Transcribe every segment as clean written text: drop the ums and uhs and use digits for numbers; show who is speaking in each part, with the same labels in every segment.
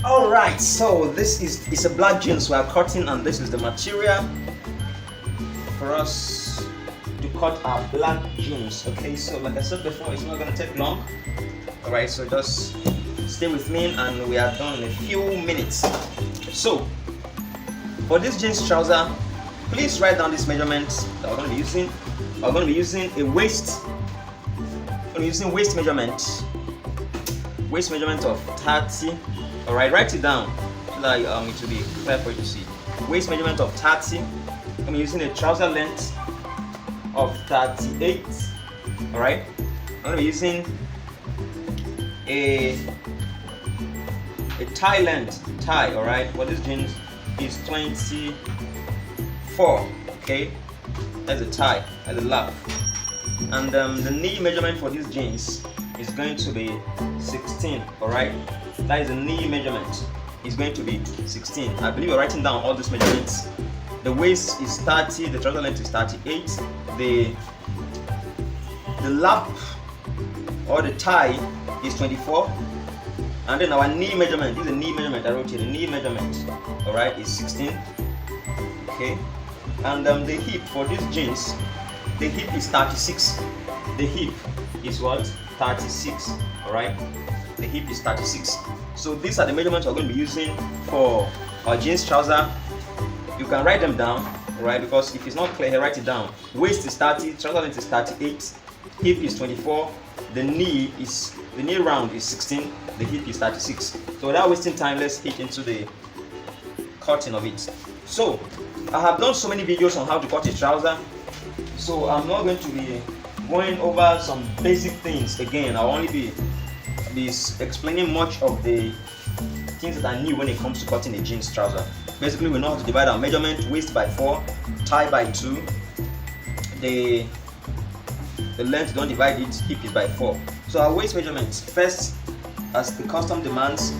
Speaker 1: Alright, so this is a black jeans we are cutting, and this is the material for us to cut our black jeans. Okay, so like I said before, it's not gonna take long. Alright, so just stay with me and we are done in a few minutes. So for this jeans trouser, please write down these measurements that we're going to be using. We're going to be using a waist measurement of 30. All right, write it down so that it will be clear for you to see. Waist measurement of 30. I'm using a trouser length of 38. All right, I'm going to be using a tie length. All right, for this jeans is 24. Okay, that's a tie, that's a lap. And the knee measurement for these jeans is going to be 16. All right, that is the knee measurement. Is going to be 16. I believe you're writing down all these measurements. The waist is 30, the trouser length is 38, the lap or the tie is 24, and then our knee measurement, this is the knee measurement I wrote here, the knee measurement, alright, is 16. Okay, and the hip for these jeans, the hip is 36. The hip is what? 36. Alright, the hip is 36. So these are the measurements we're going to be using for our jeans trouser. You can write them down, right? Because if it's not clear, write it down. Waist is 30, trouser length is 38, hip is 24, the knee round is 16, the hip is 36. So without wasting time, let's hit into the cutting of it. So I have done so many videos on how to cut a trouser, so I'm not going to be going over some basic things again. I'll only be explaining much of the things that I knew when it comes to cutting a jeans trouser. Basically, we know how to divide our measurement: waist by 4, tie by 2, the length, don't divide it, hip is by 4. So our waist measurements, first, as the custom demands,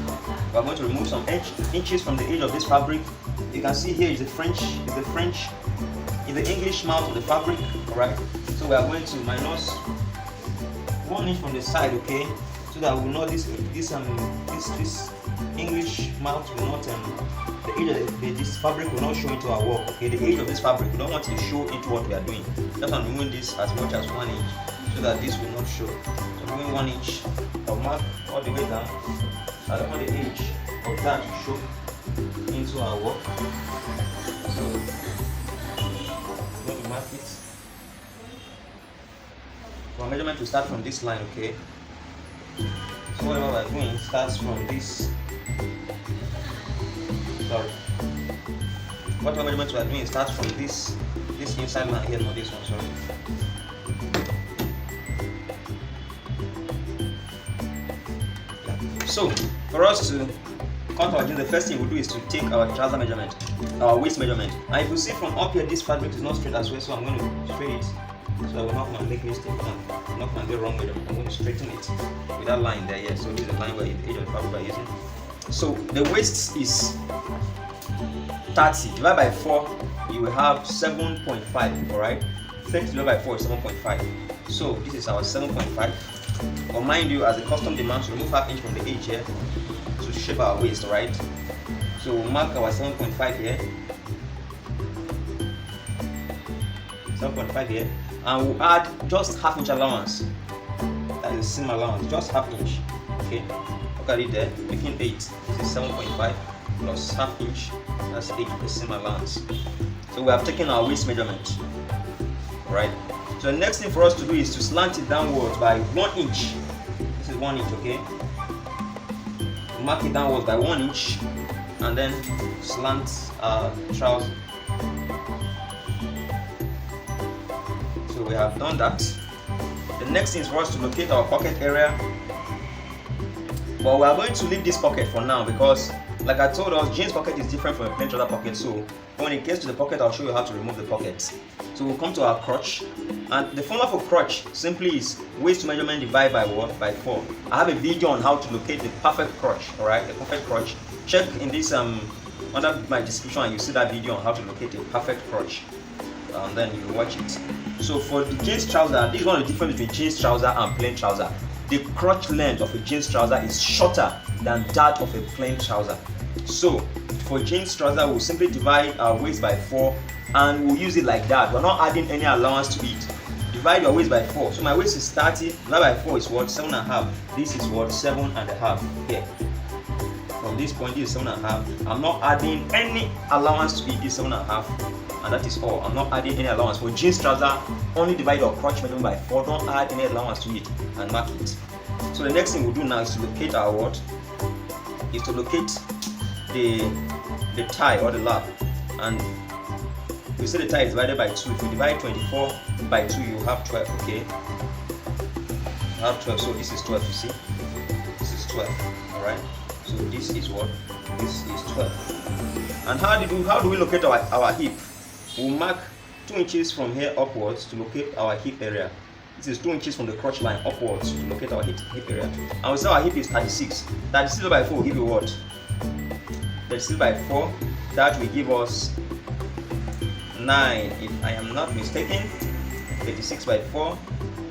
Speaker 1: we are going to remove some inches from the edge of this fabric. You can see here is the English mouth of the fabric. Alright, so we are going to minus 1 inch from the side, okay, so that we know this English mouth will not the edge of this fabric will not show into our work. Okay, the edge of this fabric, we don't want it to show into what we are doing. That's why I'm removing this as much as 1 inch so that this will not show. So I'm removing 1 inch of mark all the way down. I don't want the edge of that to show into our work. So I'm going to mark it. So our measurement will start from this line, okay? So whatever we're doing starts from this. Whatever measurement we are doing starts from this inside line here, not this one, sorry. Yeah. So for us to cut our jeans, the first thing we do is to take our trouser measurement, our waist measurement. And if you see from up here, this fabric is not straight as well, so I'm going to straighten it. So I will not going to make mistake. I'm not going to get wrong with it. I'm going to straighten it with that line there. Yeah. So this is the line where the edge of the fabric we are using. So the waist is 30 divided by 4, you will have 7.5. Alright, 30 divided by 4 is 7.5. So this is our 7.5. But mind you, as the custom demands, remove half inch from the edge here to shape our waist. Alright, so we'll mark our 7.5 here, 7.5 here, and we'll add just half inch allowance. That is seam allowance, just half inch. Okay, look at it there, making 8. This is 7.5 plus half inch, that's 8 seam allowance. So we have taken our waist measurement. Alright, so the next thing for us to do is to slant it downwards by 1 inch. This is 1 inch, okay? Mark it downwards by 1 inch and then slant our trouser. So we have done that. The next thing is for us to locate our pocket area, but we are going to leave this pocket for now because, like I told us, jeans pocket is different from a plain trouser pocket. So when it gets to the pocket, I'll show you how to remove the pockets. So we'll come to our crotch, and the formula for crotch simply is waist measurement divided by what? By 4. I have a video on how to locate the perfect crotch. All right, the perfect crotch. Check in this under my description, and you see that video on how to locate a perfect crotch. And then you watch it. So for the jeans trouser, this is one of the difference between jeans trouser and plain trouser. The crotch length of a jeans trouser is shorter than that of a plain trouser. So for jeans trouser, we'll simply divide our waist by 4 and we'll use it like that. We're not adding any allowance to it. Divide your waist by 4. So my waist is 30, divided by 4 is what? 7.5. This is what? 7.5 here. From this point, this is 7.5. I'm not adding any allowance to it. This 7.5, and that is all. I'm not adding any allowance. For jeans trouser, only divide your crotch measurement by 4. Don't add any allowance to it and mark it. So the next thing we'll do now is to locate our what? Is to locate the tie or the lap. And we say the tie is divided by 2. If you divide 24 by 2, you have 12. Okay, you have 12. So this is 12. You see, this is 12. All right. So this is what? This is 12. And how do we locate our hip? We'll mark 2 inches from here upwards to locate our hip area. This is 2 inches from the crotch line upwards to locate our hip area. And we say our hip is 36. 36 by 4 will give you what? 36 by 4. That will give us 9, if I am not mistaken. 36 by 4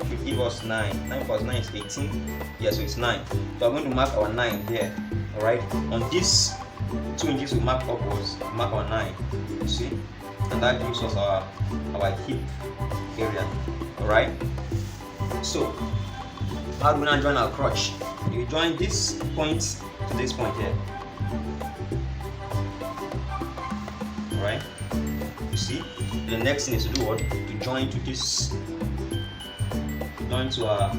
Speaker 1: should give us 9. 9 plus 9 is 18. Yeah, so it's 9. So I'm going to mark our 9 here. Alright, on this 2 inches we mark upwards, mark our 9, you see, and that gives us our hip area. Alright, so how do we now join our crotch? You join this point to this point here. Alright, you see, the next thing is to do what? To join to this, join to our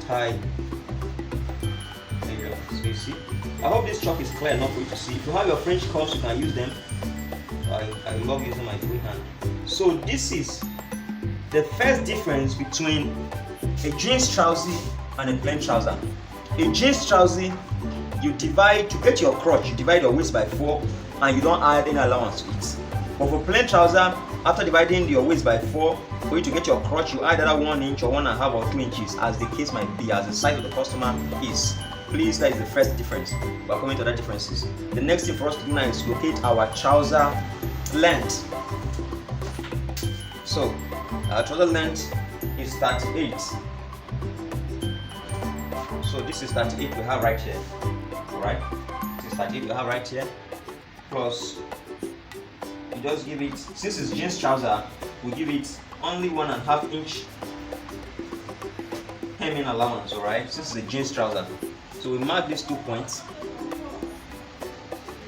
Speaker 1: tie. So you see, I hope this chalk is clear enough for you to see. If you have your French cuffs, you can use them. I love using my free hand. So this is the first difference between a jeans trouser and a plain trouser. A jeans trouser, you divide to get your crotch, you divide your waist by 4 and you don't add any allowance to it. But for plain trouser, after dividing your waist by 4, for you to get your crotch, you add either 1 inch or 1.5 or 2 inches, as the case might be, as the size of the customer is. Please, that is the first difference. We're coming to other differences. The next thing for us to do now is locate our trouser length. So our trouser length is 38. So this is 38 we have right here. Alright? This is 38 we have right here. Plus, you just give it, since it's jeans trouser, we give it only 1.5 inch hemming allowance, alright? Since it's a jeans trouser. So we mark these 2 points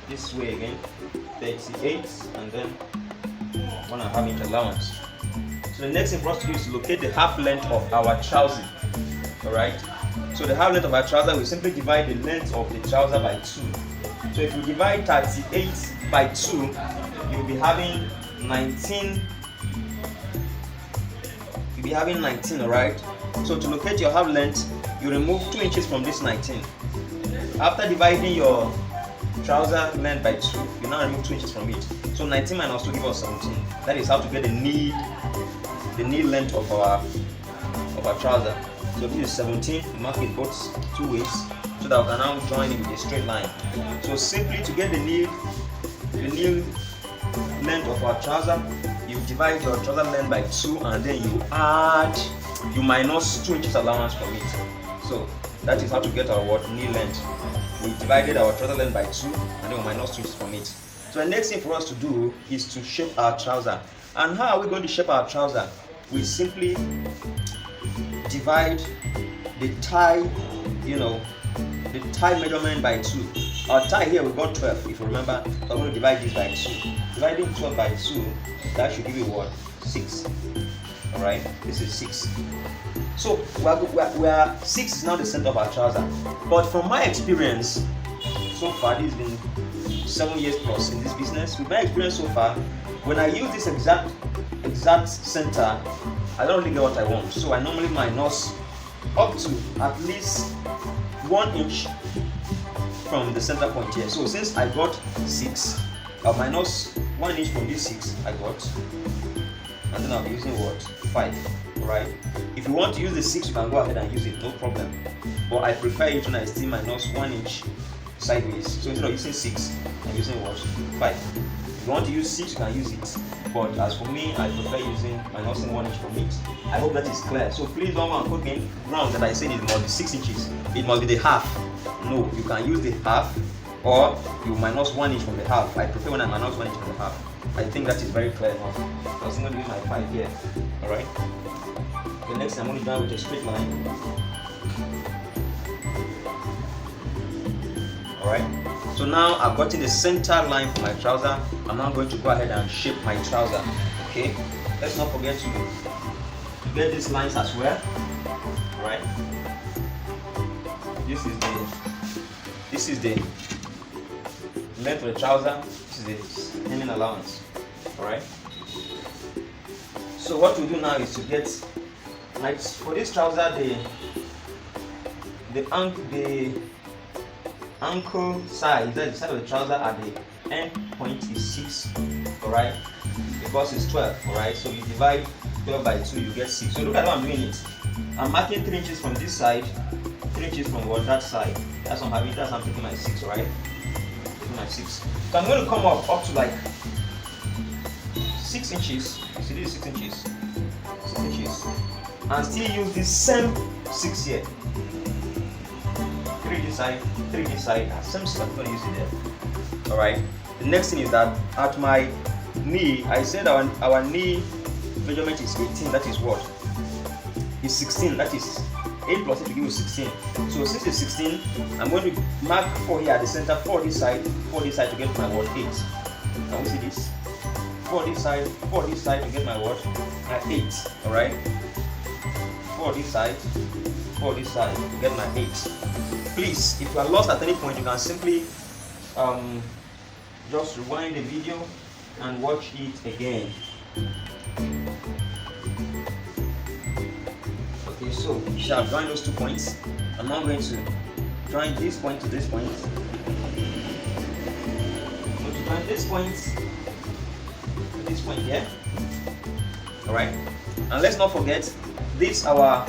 Speaker 1: this way again, 38 and then 1.5 inch allowance. So the next thing for us to do is to locate the half length of our trouser. Alright, so the half length of our trouser, we simply divide the length of the trouser by 2. So if you divide 38 by 2, you'll be having 19. You'll be having 19, alright? So to locate your half length, you remove 2 inches from this 19. After dividing your trouser length by 2, you now remove 2 inches from it. So 19 minus 2 gives us 17. That is how to get the knee length of our trouser. So this is 17. We mark it both 2 ways so that we can now join it with a straight line. So simply to get the knee length of our trouser, you divide your trouser length by 2 and then you minus 2 inches allowance from it. So that is how to get our knee length. We divided our trouser length by 2 and then we minus 2 inches from it. So the next thing for us to do is to shape our trouser. And how are we going to shape our trouser? We simply divide the tie, the tie measurement by 2. Our tie here we got 12, if you remember. So I'm going to divide this by 2. Dividing 12 by 2, that should give you what? 6. Alright, this is 6. So we are 6 is now the center of our trouser. But from my experience so far, this has been 7 years plus in this business. With my experience so far, when I use this exact center, I don't really get what I want. So I normally minus up to at least 1 inch from the center point here. So since I got 6, I'll minus 1 inch from this 6 I got, and then I'll be using what? 5. Right? If you want to use the 6, you can go ahead and use it, no problem. But I prefer it when I still minus 1 inch sideways. So instead of using 6, I'm using what? 5. If you want to use 6, you can use it. But as for me, I prefer using minusing 1 inch from it. I hope that is clear. So please don't want to put me wrong that I said it must be 6 inches. It must be the half. No, you can use the half, or you minus 1 inch from the half. I prefer when I minus 1 inch from the half. I think that is very clear enough. So I'm going to use my 5 here. Alright. The next I'm going to draw with a straight line. Alright. So now I've gotten the center line for my trouser. I'm now going to go ahead and shape my trouser. Okay. Let's not forget to get these lines as well. Alright. This is the length of the trouser. This is the hemming allowance. Alright. So what we do now is to get, like for this trouser, the ankle size, that is the side of the trouser at the end point is 6. Alright, because it's 12. Alright, so you divide 12 by 2, you get 6. So look at how I'm doing it. I'm marking 3 inches from this side, 3 inches from that side. That's what I'm having. That's how I'm taking my 6. Alright, taking my 6. So I'm going to come up to like 6 inches. So this is 6 inches. 6 inches. And still use this same 6 here. 3 this side, 3 this side. Same 6. I'm going to use it there. Alright. The next thing is that at my knee, I said our knee measurement is 18. That is what? It's 16. That is 8 plus 8 to give you 16. So since it's 16, I'm going to mark 4 here at the center, 4 this side to get my word 8. Can we see this? 4 this side to get my word 8. Alright? 4 this side to get my 8. Please, if you are lost at any point, you can simply just rewind the video and watch it again. Okay, so we shall join those 2 points. I'm now going to join this point to this point. I'm going to join this point to this point here. Alright, and let's not forget this our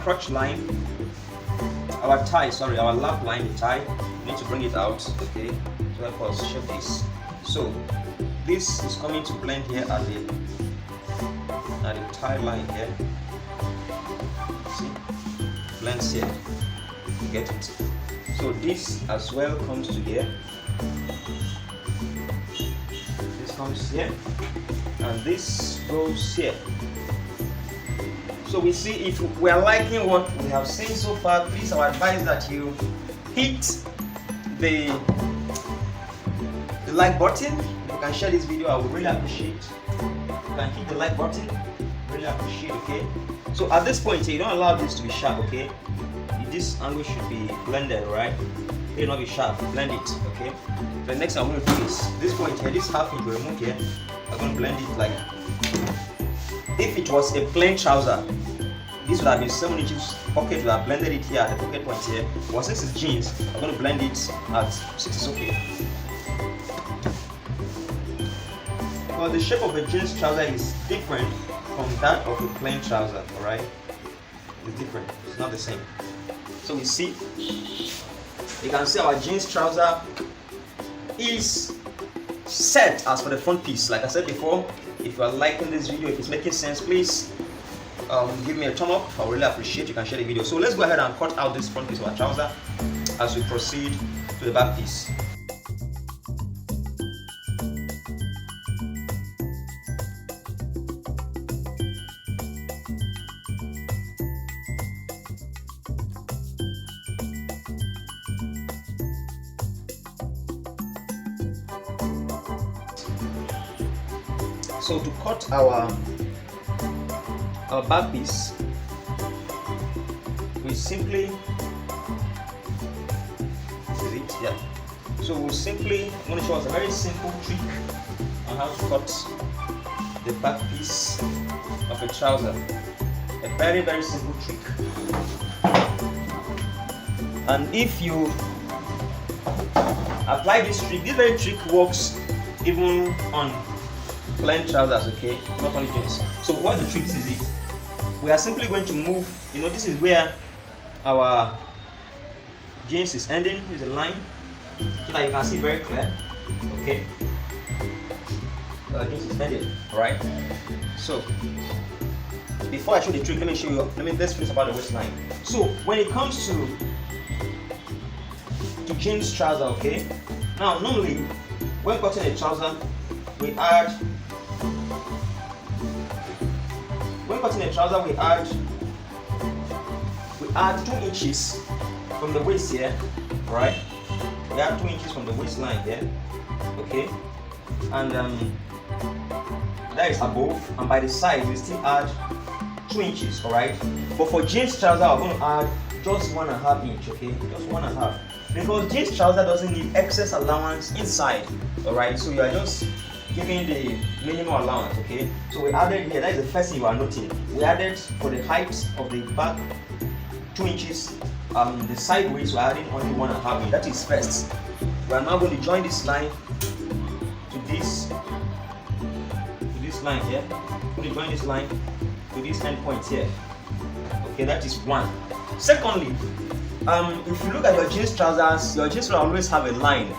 Speaker 1: crotch line, our lap line, the tie. We need to bring it out, okay, to help us shape this. So this is coming to blend here at the tie line here. See, blends here. You get it. So this as well comes to here. This comes here, and this goes here. So we see if we are liking what we have seen so far, please I advise that you hit the like button. If you can share this video, I would really appreciate. You can hit the like button, really appreciate. Okay. So at this point, you don't allow this to be sharp. Okay. This angle should be blended, right? It will not be sharp. Blend it. Okay. The next I'm going to do is this point here. This half inch we remove here. I'm going to blend it like. If it was a plain trouser, this would have been 7 inches pocket. We have blended it here at the pocket point here. But since it's jeans, I'm going to blend it at 6 is okay. Well, the shape of a jeans trouser is different from that of a plain trouser. Alright, it's different. It's not the same. So we see, you can see our jeans trouser is set as for the front piece. Like I said before, if you are liking this video, if it's making sense, please give me a thumb up. I really appreciate. You can share the video. So let's go ahead and cut out this front piece of our trouser as we proceed to the back piece. So to cut our back piece, we simply, this is it, yeah. So we'll simply, I'm going to show us a very simple trick on how to cut the back piece of a trouser. A very, very simple trick. And if you apply this very trick works even on plain trousers, okay, not only jeans. So what the trick is it? We are simply going to move, this is where our jeans is ending, is a line. so that you can see very clear. Okay. Jeans is bended. Alright. So before I show the trick, let's finish about the waistline. So when it comes to jeans trouser, okay. Now normally when cutting a trouser, we add 2 inches from the waist here, right? We add 2 inches from the waistline here, okay, and that is above, and by the side we still add 2 inches, alright. But for jeans trouser, I'm going to add just 1.5 inch, okay, just 1.5, because jeans trouser doesn't need excess allowance inside, alright. So you are just giving the minimum allowance, okay. So we added here, that is the first thing you are noting. We added for the height of the back 2 inches. The sideways we're adding only 1.5 inch. That is first. We are now going to join this line to this line here. We're going to join this line to this end point here. Okay, that is one. Secondly, if you look at your jeans trousers will always have a line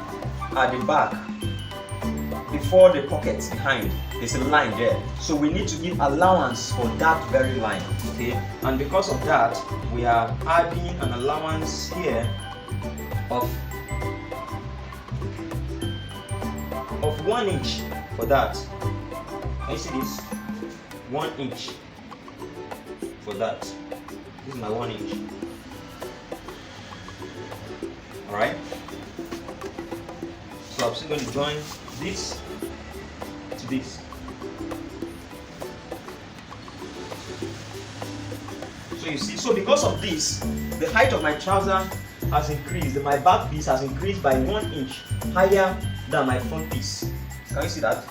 Speaker 1: at the back before the pockets behind. There's a line there, so we need to give allowance for that very line, okay. And because of that, we are adding an allowance here of 1 inch for that. Can you see this? 1 inch for that. This is my 1 inch. Alright, so I'm still going to join this to this. So you see, so because of this, the height of my trouser has increased, my back piece has increased by 1 inch higher than my front piece. Can you see that?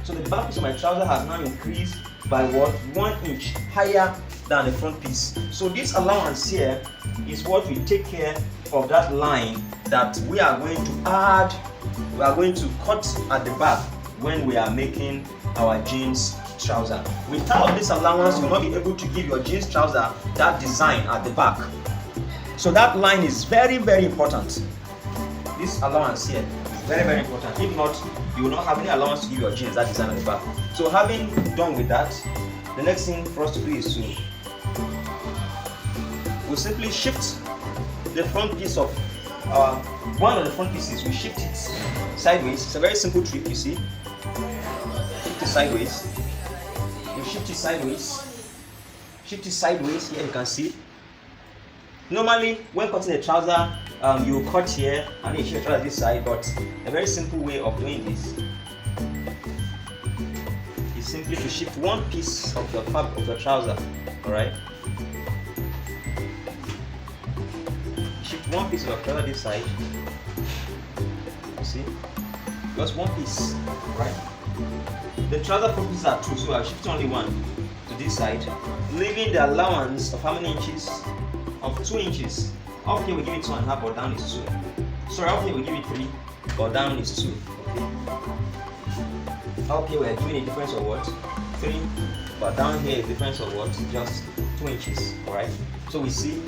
Speaker 1: So the back piece of my trouser has now increased by what? 1 inch higher than the front piece. So this allowance here is what will take care of that line that we are going to add, we are going to cut at the back when we are making our jeans trouser. Without this allowance, you will not be able to give your jeans trouser that design at the back. So that line is very, very important. This allowance here is very, very important. If not, you will not have any allowance to give your jeans that design at the back. So having done with that, the next thing for us to do is to we'll simply shift the front piece of one of the front pieces. We shift it sideways. It's a very simple trick, you see. Shift it sideways. You shift it sideways. Shift it sideways. Here you can see. Normally, when cutting a trouser, you cut here and then you shift the trouser this side. But a very simple way of doing this is simply to shift one piece of your fabric of your trouser. All right. Shift one piece of your trouser this side. You see, just one piece, right? The trouser front pieces are 2, so I'll shift only one to this side, leaving the allowance of how many inches? Of 2 inches. Up here we give it 2.5, but down is 2. Sorry, up here we give it 3, but down is 2. Okay. Up here we are giving a difference of what? 3, but down here is a difference of what? Just 2 inches. Alright. So we see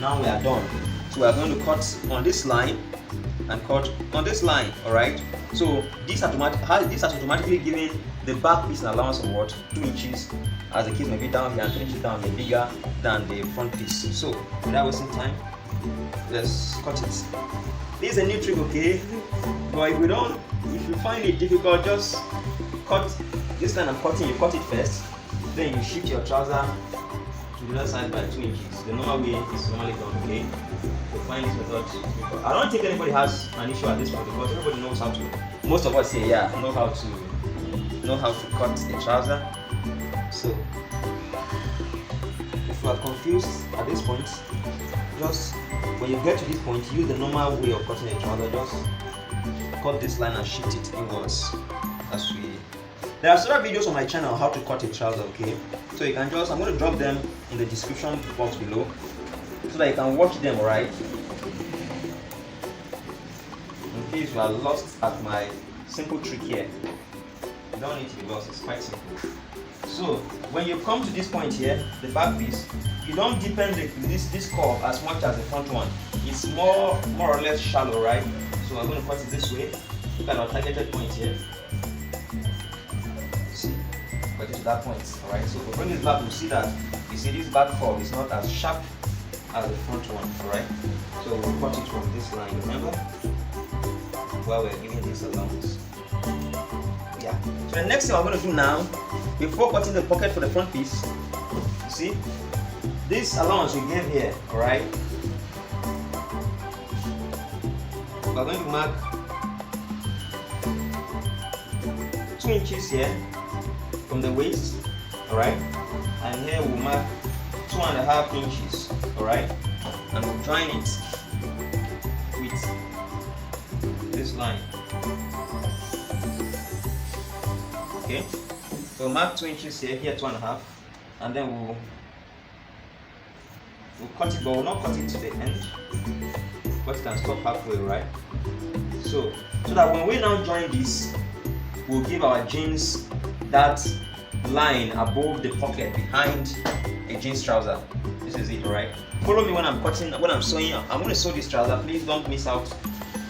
Speaker 1: now we are done. So we are going to cut on this line and cut on this line. Alright. So this has automatically given the back piece an allowance of what? 2 inches, as the case may be down here, and 2 inches down here bigger than the front piece. So without wasting time, let's cut it. This is a new trick, okay? But if you find it difficult, just cut this line. I'm cutting. You cut it first, then you shift your trouser to the other side by 2 inches. The normal way is normally done, okay? To find this method difficult. I don't think anybody has an issue at this point because everybody knows how to. Most of us here, know how to cut the trouser. So if you are confused at this point, just when you get to this point, use the normal way of cutting a trouser. Just cut this line and shift it inwards. There are several videos on my channel on how to cut a trouser, okay? So you can I'm going to drop them in the description box below so that you can watch them, alright? In case you are lost at my simple trick here, you don't need to be lost, it's quite simple. So when you come to this point here, the back piece, you don't deepen this curve as much as the front one. it's more or less shallow, right? So I'm going to cut it this way. Look at our targeted point here. See, cut it to that point. All right. So if we bring this back, we'll see that this back fold is not as sharp as the front one. All right. So we'll cut it from this line. Remember, while we're giving this allowance. Yeah. So the next thing I'm going to do now, before cutting the pocket for the front piece, you see, this allowance we gave here. All right. We're going to mark 2 inches here from the waist, alright, and here we'll mark 2.5 inches, alright, and we'll join it with this line. Okay, so we'll mark 2 inches here 2.5, and then we'll cut it, but we'll not cut it to the end. Cut it and stop halfway, right? So that when we now join this, we'll give our jeans that line above the pocket behind a jeans trouser. This is it, right? Follow me when I'm cutting, when I'm sewing. I'm going to sew this trouser. Please don't miss out.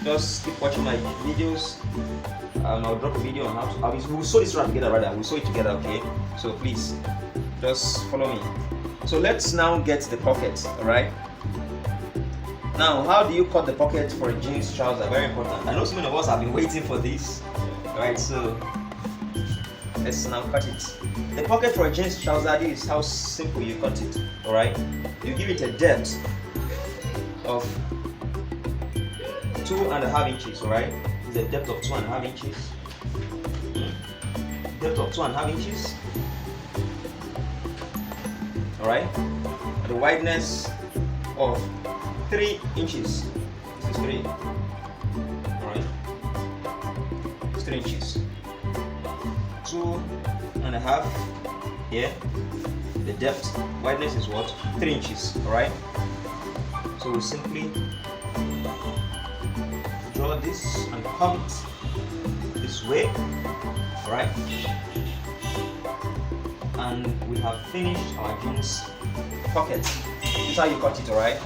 Speaker 1: Just keep watching my videos. I'll drop a video on how to. We'll sew this trouser together, rather. We'll sew it together, okay? So please, just follow me. So let's now get the pocket, alright? Now, how do you cut the pocket for a jeans trouser? Very important. I know so many of us have been waiting for this. Alright, so let's now cut it. The pocket for a jeans trouser, this is how simple you cut it. Alright, you give it a depth of 2.5 inches. Alright, it's a depth of 2.5 inches. Depth of 2.5 inches. Alright, and the wideness of 3 inches. This is 3. Alright. It's 3 inches. 2.5 here. The depth, wideness is what? 3 inches. Alright. So we simply draw this and come it this way. Alright. And we have finished our jeans pocket. This is how you cut it, alright?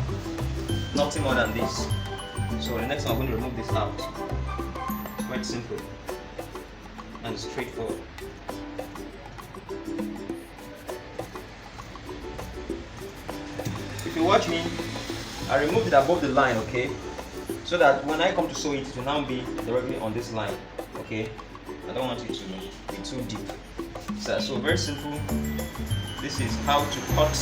Speaker 1: Nothing more than this. So the next one, I'm going to remove this out. It's quite simple and straightforward. If you watch me, I removed it above the line, okay? So that when I come to sew it, it will now be directly on this line, okay? I don't want it to be too deep. So very simple. This is how to cut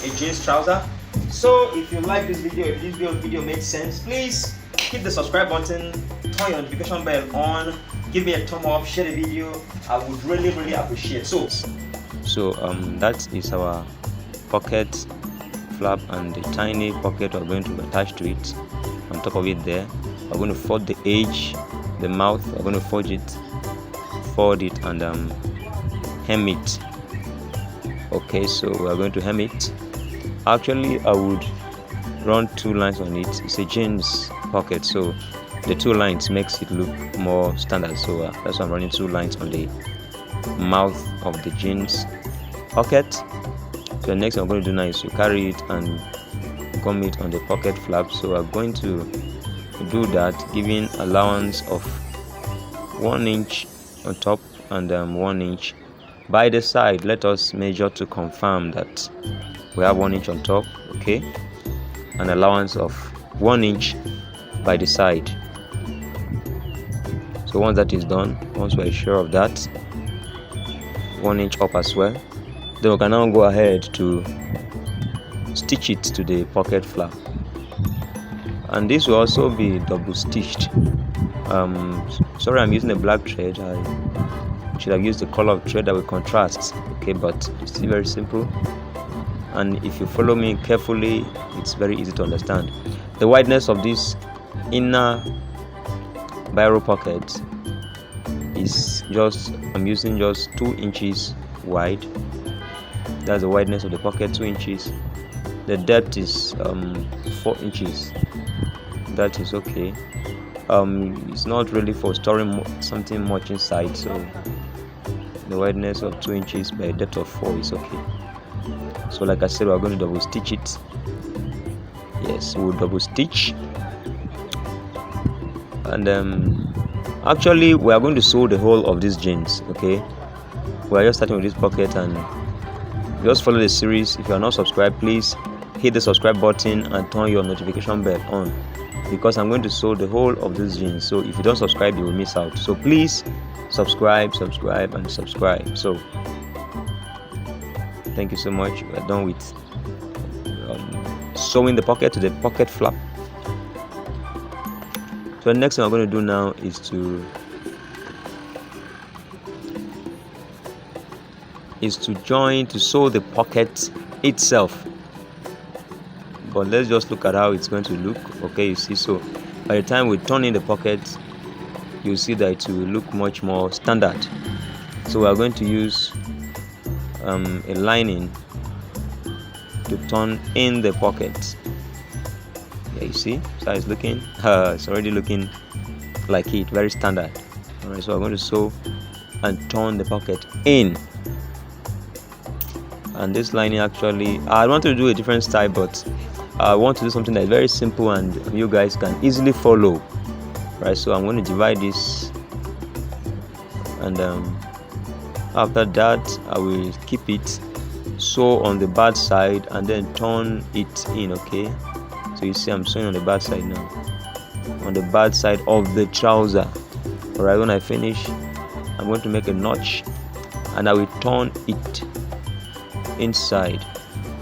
Speaker 1: a jeans trouser. So if you like this video, if this video made sense, please hit the subscribe button, turn your notification bell on, give me a thumb up, share the video. I would really appreciate. So that is our pocket flap and the tiny pocket we're going to attach to it. On top of it there, we're going to fold the edge, the mouth, we're going to fold it and hem it. Okay, so we're going to hem it. Actually, I would run 2 lines on it. It's a jeans pocket, so the 2 lines makes it look more standard. So that's why I'm running 2 lines on the mouth of the jeans pocket. So the next thing I'm going to do now is to carry it and gum it on the pocket flap. So I'm going to do that, giving allowance of 1 inch on top and 1 inch by the side. Let us measure to confirm that we have 1 inch on top, okay, an allowance of 1 inch by the side. So once that is done, once we're sure of that, 1 inch up as well, then we can now go ahead to stitch it to the pocket flap, and this will also be double stitched. Sorry, I'm using a black thread. I should have used the color of thread that will contrast, okay, but it's still very simple. And if you follow me carefully, it's very easy to understand. The wideness of this inner biro pocket is just, I'm using just 2 inches wide. That's the wideness of the pocket, 2 inches. The depth is 4 inches. That is okay. It's not really for storing something much inside, so the wideness of 2 inches by a depth of 4 is okay. So like I said, we're going to double stitch it Yes, we'll double stitch, and actually we are going to sew the whole of these jeans. Okay, we are just starting with this pocket, and just follow the series. If you are not subscribed, please hit the subscribe button and turn your notification bell on, because I'm going to sew the whole of these jeans. So if you don't subscribe, you will miss out. So please subscribe and subscribe. So thank you so much. We are done with sewing the pocket to the pocket flap. So the next thing I'm going to do now is to sew the pocket itself. But let's just look at how it's going to look. Okay, you see, so by the time we turn in the pocket, you'll see that it will look much more standard. So we are going to use a lining to turn in the pocket. Yeah, you see, so it's looking, it's already looking like it, very standard. All right, so I'm going to sew and turn the pocket in. And this lining, actually, I want to do a different style, but I want to do something that's very simple and you guys can easily follow. Right, so I'm going to divide this, and after that I will keep it sew on the bad side and then turn it in. Okay, so you see I'm sewing on the bad side now, on the bad side of the trouser. All right, when I finish, I'm going to make a notch and I will turn it inside.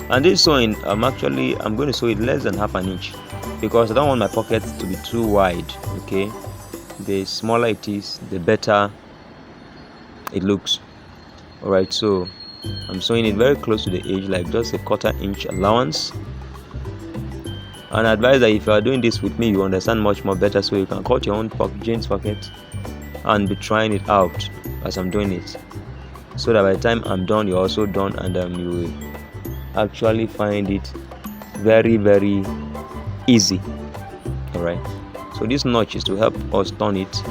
Speaker 1: And this sewing, I'm going to sew it less than half an inch, because I don't want my pocket to be too wide. Okay, the smaller it is, the better it looks. All right, so I'm sewing it very close to the edge, like just a 1/4 inch allowance. And I advise that if you are doing this with me, you understand much more better, so you can cut your own jeans pocket and be trying it out as I'm doing it, so that by the time I'm done, you're also done, and you will actually find it very, very easy. All right, so this notch is to help us turn it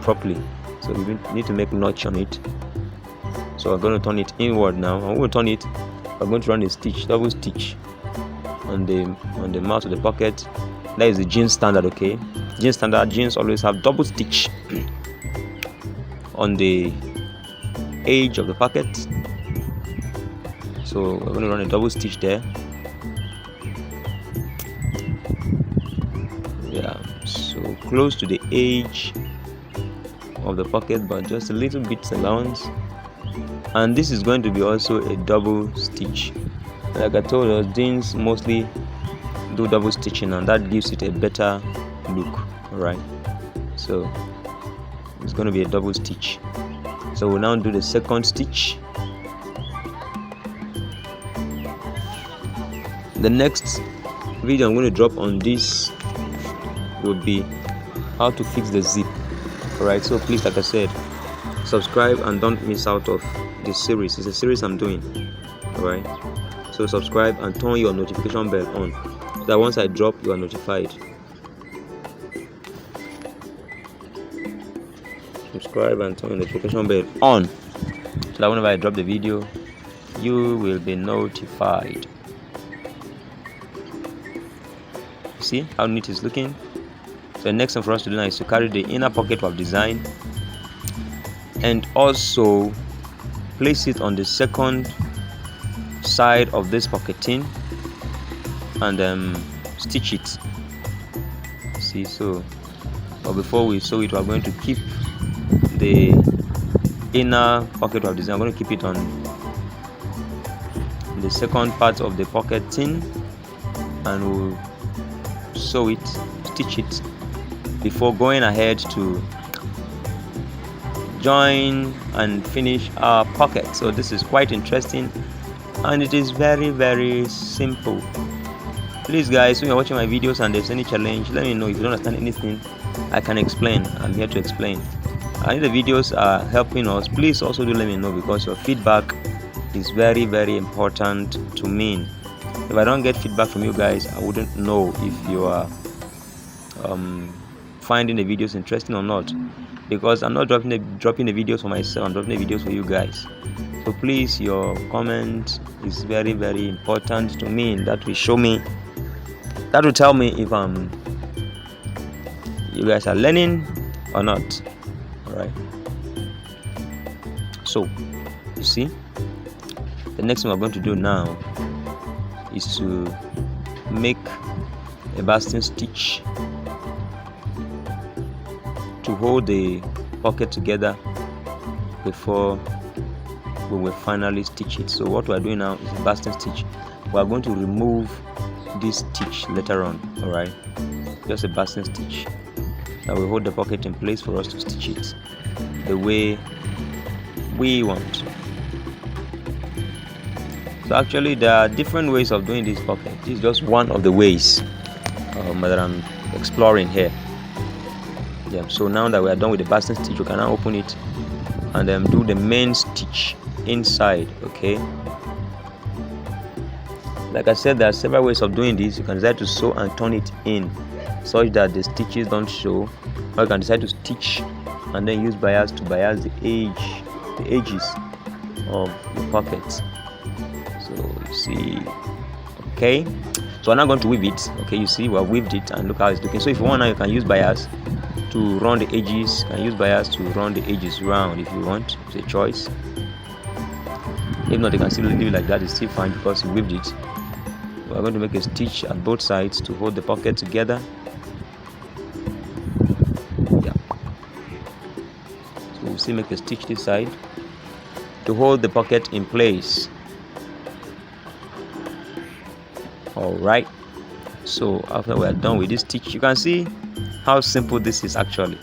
Speaker 1: properly. So we need to make a notch on it. So I'm going to turn it inward now. I'm going to turn it. I'm going to run a stitch, double stitch on the mouth of the pocket. That is the jeans standard. Okay, jeans standard, jeans always have double stitch on the edge of the pocket. So we're going to run a double stitch there. Yeah, so close to the edge of the pocket, but just a little bit allowance. And this is going to be also a double stitch. Like I told us, jeans mostly do double stitching, and that gives it a better look. All right, so it's going to be a double stitch. So we'll now do the second stitch. The next video I'm going to drop on this will be how to fix the zip. Alright, so please, like I said, subscribe and don't miss out of this series. It's a series I'm doing. Alright, so subscribe and turn your notification bell on, so that once I drop, you are notified. Subscribe and turn your notification bell on, so that whenever I drop the video, you will be notified. See how neat it's looking. So the next thing for us to do now is to carry the inner pocket we have designed and also place it on the second side of this pocketing and stitch it. See, so but before we sew it, we are going to keep the inner pocket we have designed. I'm going to keep it on the second part of the pocketing, and we'll sew it, stitch it before going ahead to join and finish our pocket. So this is quite interesting, and it is very, very simple. Please guys, when you're watching my videos and there's any challenge, let me know. If you don't understand anything, I can explain. I'm here to explain. And if the videos are helping us, please also do let me know, because your feedback is very, very important to me. If I don't get feedback from you guys, I wouldn't know if you are finding the videos interesting or not, because I'm not dropping the videos for myself, I'm dropping the videos for you guys. So please, your comment is very, very important to me. That will show me That will tell me if you guys are learning or not. All right. So you see, the next thing we're going to do now is to make a basting stitch to hold the pocket together before we will finally stitch it. So what we are doing now is a basting stitch. We are going to remove this stitch later on. All right, just a basting stitch that will hold the pocket in place for us to stitch it the way we want. So actually there are different ways of doing this pocket. This is just one of the ways that I'm exploring here. Yeah, so now that we are done with the basting stitch, we can now open it and then do the main stitch inside. Okay, like I said, there are several ways of doing this. You can decide to sew and turn it in such that the stitches don't show, or you can decide to stitch and then use bias to bias the edges of the pocket. So you see, okay, so we're not going to weave it. Okay, you see, we have weaved it and look how it's looking. So if you want now, you can use bias to run the edges, you can use bias to run the edges round if you want. It's a choice. If not, you can still leave it like that. It's still fine because you weaved it. We're going to make a stitch at both sides to hold the pocket together. Yeah. So we'll still make a stitch this side to hold the pocket in place. Alright, so after we are done with this stitch, you can see how simple this is actually.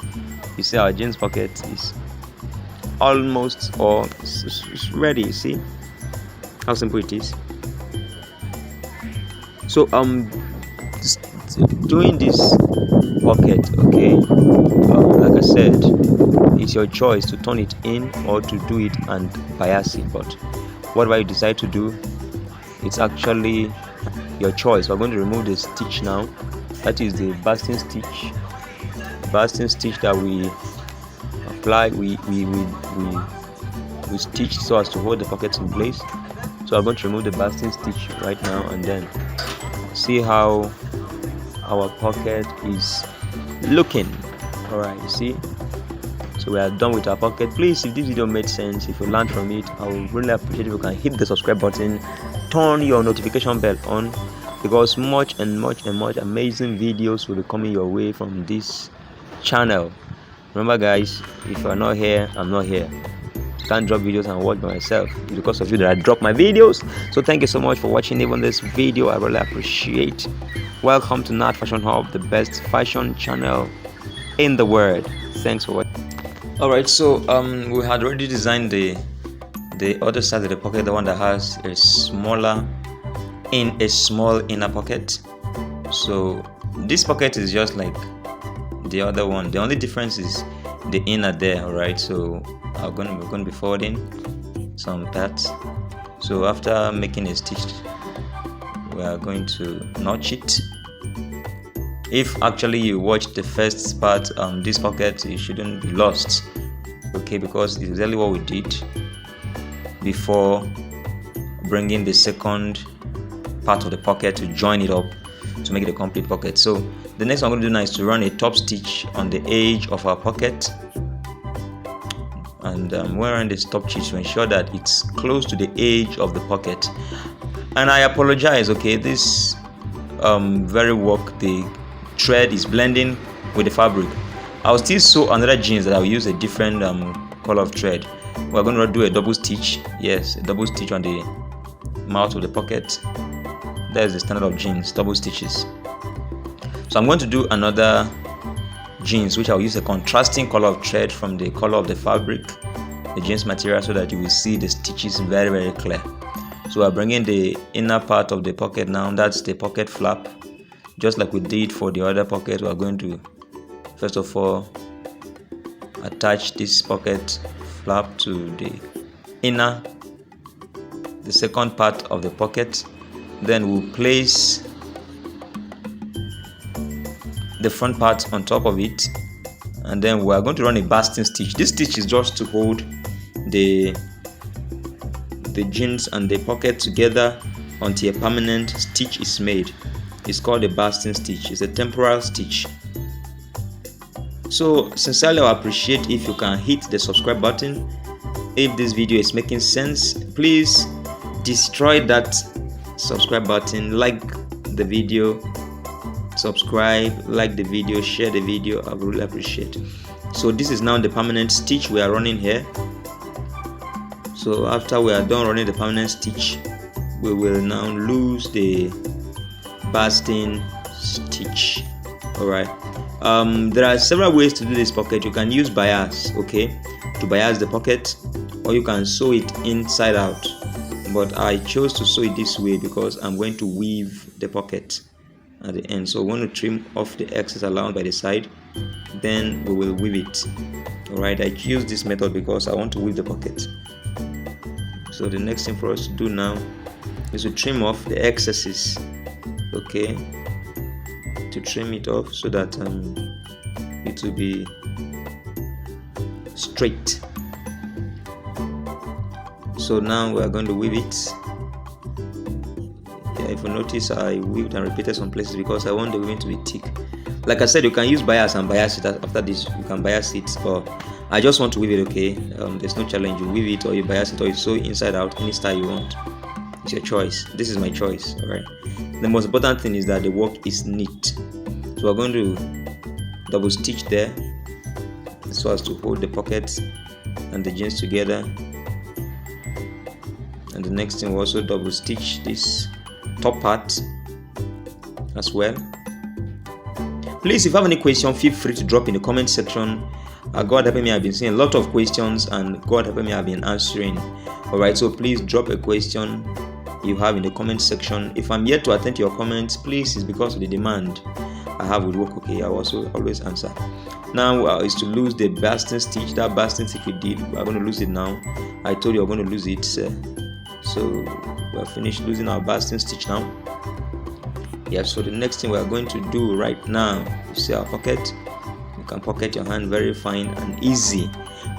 Speaker 1: You see our jeans pocket is almost, or it's ready. You see how simple it is. So doing this pocket, okay, like I said, it's your choice to turn it in or to do it and bias it. But whatever you decide to do, it's actually your choice. We're going to remove the stitch now. That is the basting stitch. Basting stitch that we apply, we stitch so as to hold the pockets in place. So I'm going to remove the basting stitch right now and then see how our pocket is looking. All right, you see. So we are done with our pocket. Please, if this video made sense, if you learned from it, I would really appreciate if you can hit the subscribe button, turn your notification bell on, because much amazing videos will be coming your way from this channel. Remember guys, if you are not here, I'm not here. I can't drop videos and watch by myself. It's because of you that I drop my videos. So thank you so much for watching even this video. I really appreciate. Welcome to Nat Fashion Hub, the best fashion channel in the world. Thanks for watching. Alright, so we had already designed the other side of the pocket, the one that has a small inner pocket. So this pocket is just like the other one. The only difference is the inner there. Alright, so we're going to be forwarding some parts. So after making a stitch, we are going to notch it. If actually you watch the first part, this pocket, you shouldn't be lost, okay, because it's exactly what we did before bringing the second part of the pocket to join it up to make it a complete pocket. So the next one I'm going to do now is to run a top stitch on the edge of our pocket, and we're on this top stitch to ensure that it's close to the edge of the pocket. And I apologize, okay, this very work, the thread is blending with the fabric. I'll still sew another jeans that I'll use a different color of thread. We're going to do a double stitch. Yes, a double stitch on the mouth of the pocket. That is the standard of jeans, double stitches. So I'm going to do another jeans, which I'll use a contrasting color of thread from the color of the fabric, the jeans material, so that you will see the stitches very clear. So we're bringing the inner part of the pocket now. That's the pocket flap. Just like we did for the other pocket, we are going to first of all attach this pocket flap to the inner, the second part of the pocket. Then we'll place the front part on top of it, and then we are going to run a basting stitch. This stitch is just to hold the jeans and the pocket together until a permanent stitch is made. is called a basting stitch. It's a temporal stitch. So sincerely, I appreciate if you can hit the subscribe button. If this video is making sense, please destroy that subscribe button, like the video, subscribe, like the video, share the video. I would really appreciate. So this is now the permanent stitch we are running here. So after we are done running the permanent stitch, we will now lose the basting stitch. All right. There are several ways to do this pocket. You can use bias, okay, to bias the pocket, or you can sew it inside out. But I chose to sew it this way because I'm going to weave the pocket at the end. So we want to trim off the excess allowance by the side, then we will weave it. All right. I choose this method because I want to weave the pocket. So the next thing for us to do now is to trim off the excesses, okay, to trim it off so that it will be straight. So now we are going to weave it. Yeah, if you notice, I weaved and repeated some places because I want the weaving to be thick. Like I said, you can use bias and bias it. After this, you can bias it, but I just want to weave it, okay. There's no challenge. You weave it or you bias it or you sew inside out, any style you want. It's your choice. This is my choice. All right. The most important thing is that the work is neat. So we're going to double stitch there so as to hold the pockets and the jeans together. And the next thing, we'll also double stitch this top part as well. Please, if you have any question, feel free to drop in the comment section. God helping me, I've been seeing a lot of questions, and God helping me, I've been answering. All right, so please drop a question you have in the comment section. If I'm yet to attend to your comments, please, it's because of the demand I have with work. Okay, I will also always answer. Now is to lose the basting stitch. That basting stitch we did, we're going to lose it now. I told you we're going to lose it. So we're finished losing our basting stitch now. Yeah, so the next thing we're going to do right now, you see our pocket. You can pocket your hand very fine and easy.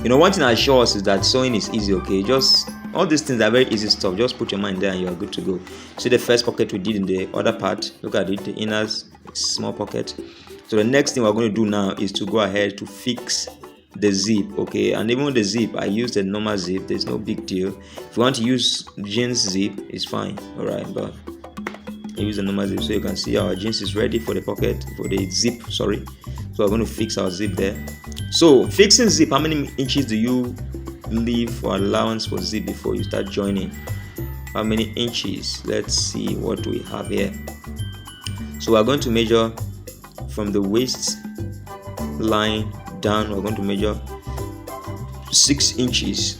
Speaker 1: You know, one thing I assure us is that sewing is easy, okay. Just all these things are very easy stuff. Just put your mind there and you are good to go. See the first pocket we did in the other part. Look at it, the inner small pocket. So the next thing we're going to do now is to go ahead to fix the zip, okay. And even the zip, I used the normal zip. There's no big deal. If you want to use jeans zip, it's fine. All right, but I use the normal zip so you can see our jeans is ready for the pocket, for the zip, sorry. So we're going to fix our zip there. So fixing zip, how many inches do you leave for allowance for zip before you start joining? How many inches? Let's see what we have here. So we're going to measure from the waist line down. We're going to measure 6 inches.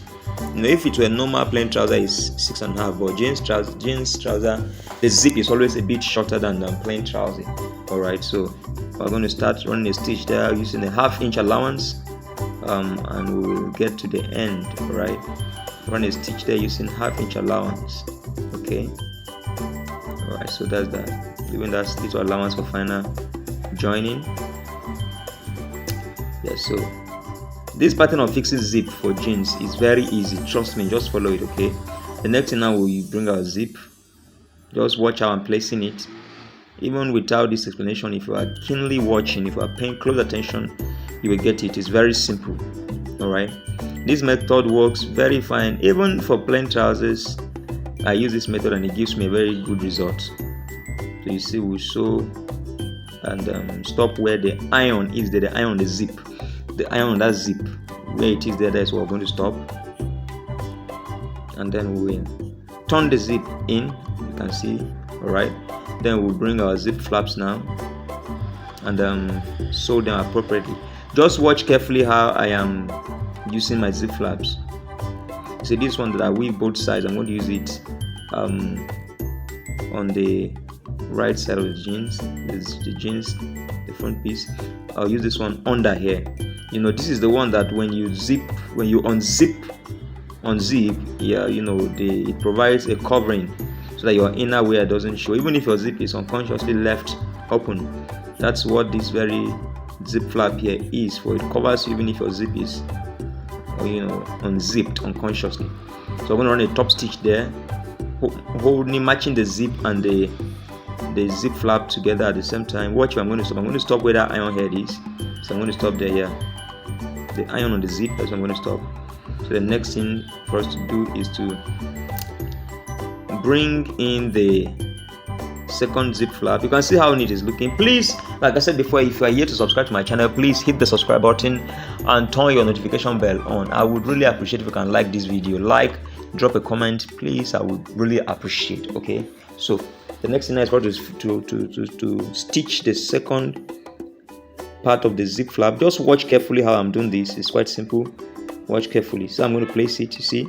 Speaker 1: You know, if it were normal plain trouser is 6.5, but jeans trouser, the zip is always a bit shorter than the plain trouser. All right, so we're going to start running a stitch there using a 1/2 inch allowance, and we will get to the end. All right, run a stitch there using 1/2 inch allowance. Okay, all right, so that's that. Leaving that stitch allowance for final joining. Yeah, so this pattern of fixing zip for jeans is very easy. Trust me, just follow it, okay. The next thing now, we bring our zip. Just watch how I'm placing it. Even without this explanation, if you are keenly watching, if you are paying close attention, you will get it. It's very simple. All right, this method works very fine. Even for plain trousers, I use this method and it gives me a very good result. So you see, we sew and stop where the iron is there. The iron on the zip, the iron on that zip, where it is there, that's where we're going to stop. And then we turn the zip in, you can see. All right, then we'll bring our zip flaps now and sew them appropriately. Just watch carefully how I am using my zip flaps. See this one that I weave both sides, I'm going to use it on the right side of the jeans. This is the jeans, the front piece. I'll use this one under here. You know, this is the one that when you unzip, yeah, you know, it provides a covering so that your inner wear doesn't show, even if your zip is unconsciously left open. That's what this very zip flap here is for. It covers you even if your zip is, you know, unzipped unconsciously. So I'm going to run a top stitch there, holding, matching the zip and the the zip flap together at the same time. Watch where I'm going to stop. I'm going to stop where that iron head is. So I'm going to stop there. Yeah, the iron on the zip. That's where I'm going to stop. So the next thing for us to do is to bring in the second zip flap. You can see how neat it's looking. Please, like I said before, if you are here to subscribe to my channel, please hit the subscribe button and turn your notification bell on. I would really appreciate if you can like this video, drop a comment, please. I would really appreciate. Okay, so the next thing is to stitch the second part of the zip flap. Just watch carefully how I'm doing this. It's quite simple. Watch carefully. So I'm going to place it, you see.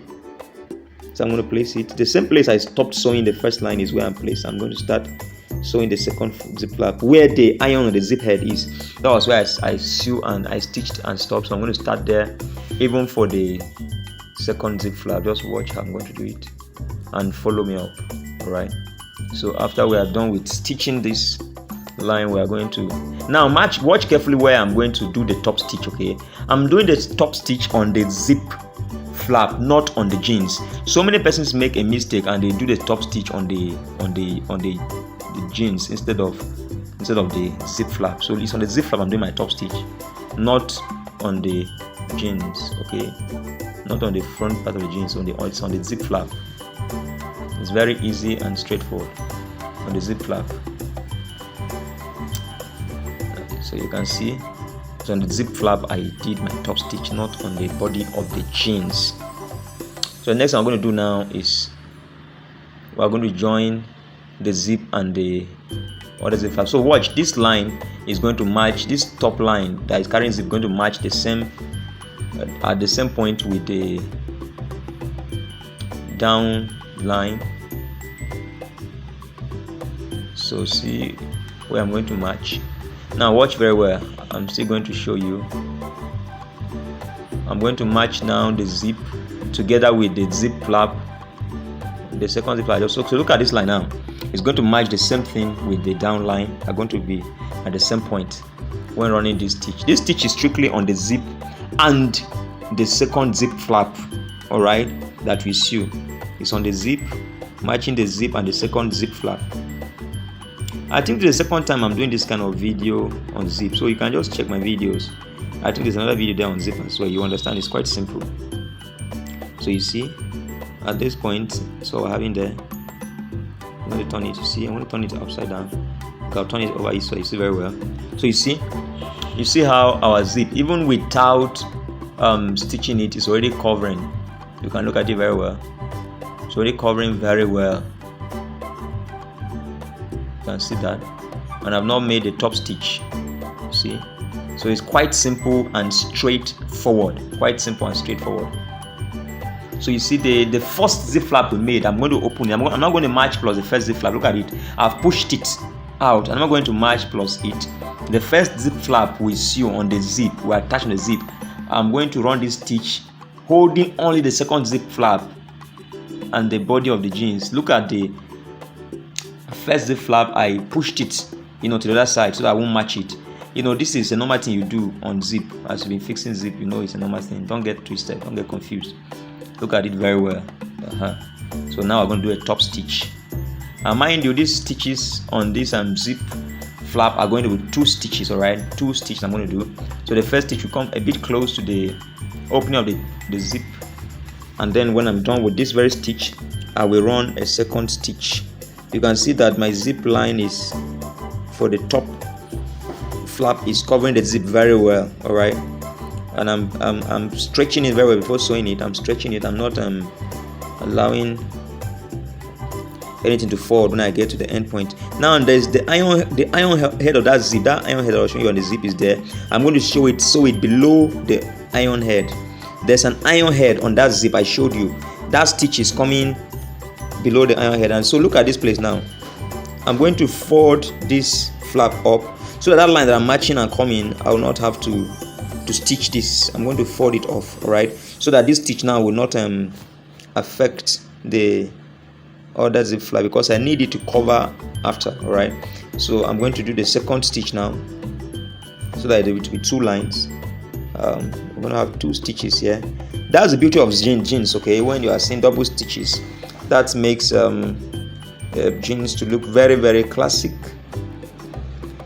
Speaker 1: So I'm going to place it. The same place I stopped sewing the first line is where I'm placed. I'm going to start sewing the second zip flap where the iron on the zip head is. That was where I sew and I stitched and stopped. So I'm going to start there even for the second zip flap. Just watch how I'm going to do it and follow me up. Alright. So after we are done with stitching this line, we are going to now watch carefully where I'm going to do the top stitch. Okay, I'm doing the top stitch on the zip flap, not on the jeans. So many persons make a mistake and they do the top stitch on the jeans instead of the zip flap. So it's on the zip flap I'm doing my top stitch, not on the jeans. Okay, not on the front part of the jeans. It's on the zip flap. It's very easy and straightforward on the zip flap. So you can see it's on the zip flap I did my top stitch, not on the body of the jeans. So the next thing I'm going to do now is we're going to join the zip and the other zip flap. So watch, this line is going to match this top line that is carrying zip, going to match the same at the same point with the down line. So see where I'm going to match. Now watch very well. I'm still going to show you. I'm going to match now the zip together with the zip flap, the second zip flap. So look at this line now. It's going to match the same thing with the down line. Are going to be at the same point when running this stitch. This stitch is strictly on the zip and the second zip flap. All right, that we sew. It's on the zip, matching the zip and the second zip flap. I think this is the second time I'm doing this kind of video on zip, so you can just check my videos. I think there's another video there on zip as well. You understand, it's quite simple. So you see at this point, so we're having there, I'm going to turn it. You see, I'm going to turn it upside down. I'll turn it over this way. You see very well. So you see how our zip, even without stitching it, is already covering. You can look at it very well. It's already covering very well. You can see that, and I've not made a top stitch. You see, so it's quite simple and straightforward. Quite simple and straightforward. So you see the first zip flap we made. I'm going to open it. I'm not going to match plus the first zip flap. Look at it. I've pushed it out. I'm not going to match plus it. The first zip flap we sew on the zip, we attach on the zip. I'm going to run this stitch holding only the second zip flap and the body of the jeans. Look at the first zip flap. I pushed it, to the other side so that I won't match it. This is a normal thing you do on zip. As you've been fixing zip, it's a normal thing. Don't get twisted, don't get confused. Look at it very well. So now I'm going to do a top stitch. And mind you, these stitches on this zip flap are going to be 2 stitches. All right, 2 stitches I'm going to do. So the first stitch will come a bit close to the opening of the zip, and then when I'm done with this very stitch, I will run a second stitch. You can see that my zip line is for the top flap is covering the zip very well. All right, and I'm stretching it very well before sewing it. I'm stretching it. I'm not allowing anything to fall when I get to the end point. Now there's the iron head of that zip. That iron head I'll show you on the zip is there. I'm going to sew it below the iron head. There's an iron head on that zip I showed you. That stitch is coming below the iron head, and so look at this place now. I'm going to fold this flap up so that line that I'm matching and coming, I will not have to stitch this. I'm going to fold it off, all right, so that this stitch now will not affect the other zip flap, because I need it to cover after. All right, so I'm going to do the second stitch now so that it will be 2 lines. We're going to have 2 stitches here. That's the beauty of jeans. Okay, when you are seeing double stitches, that makes jeans to look very, very classic.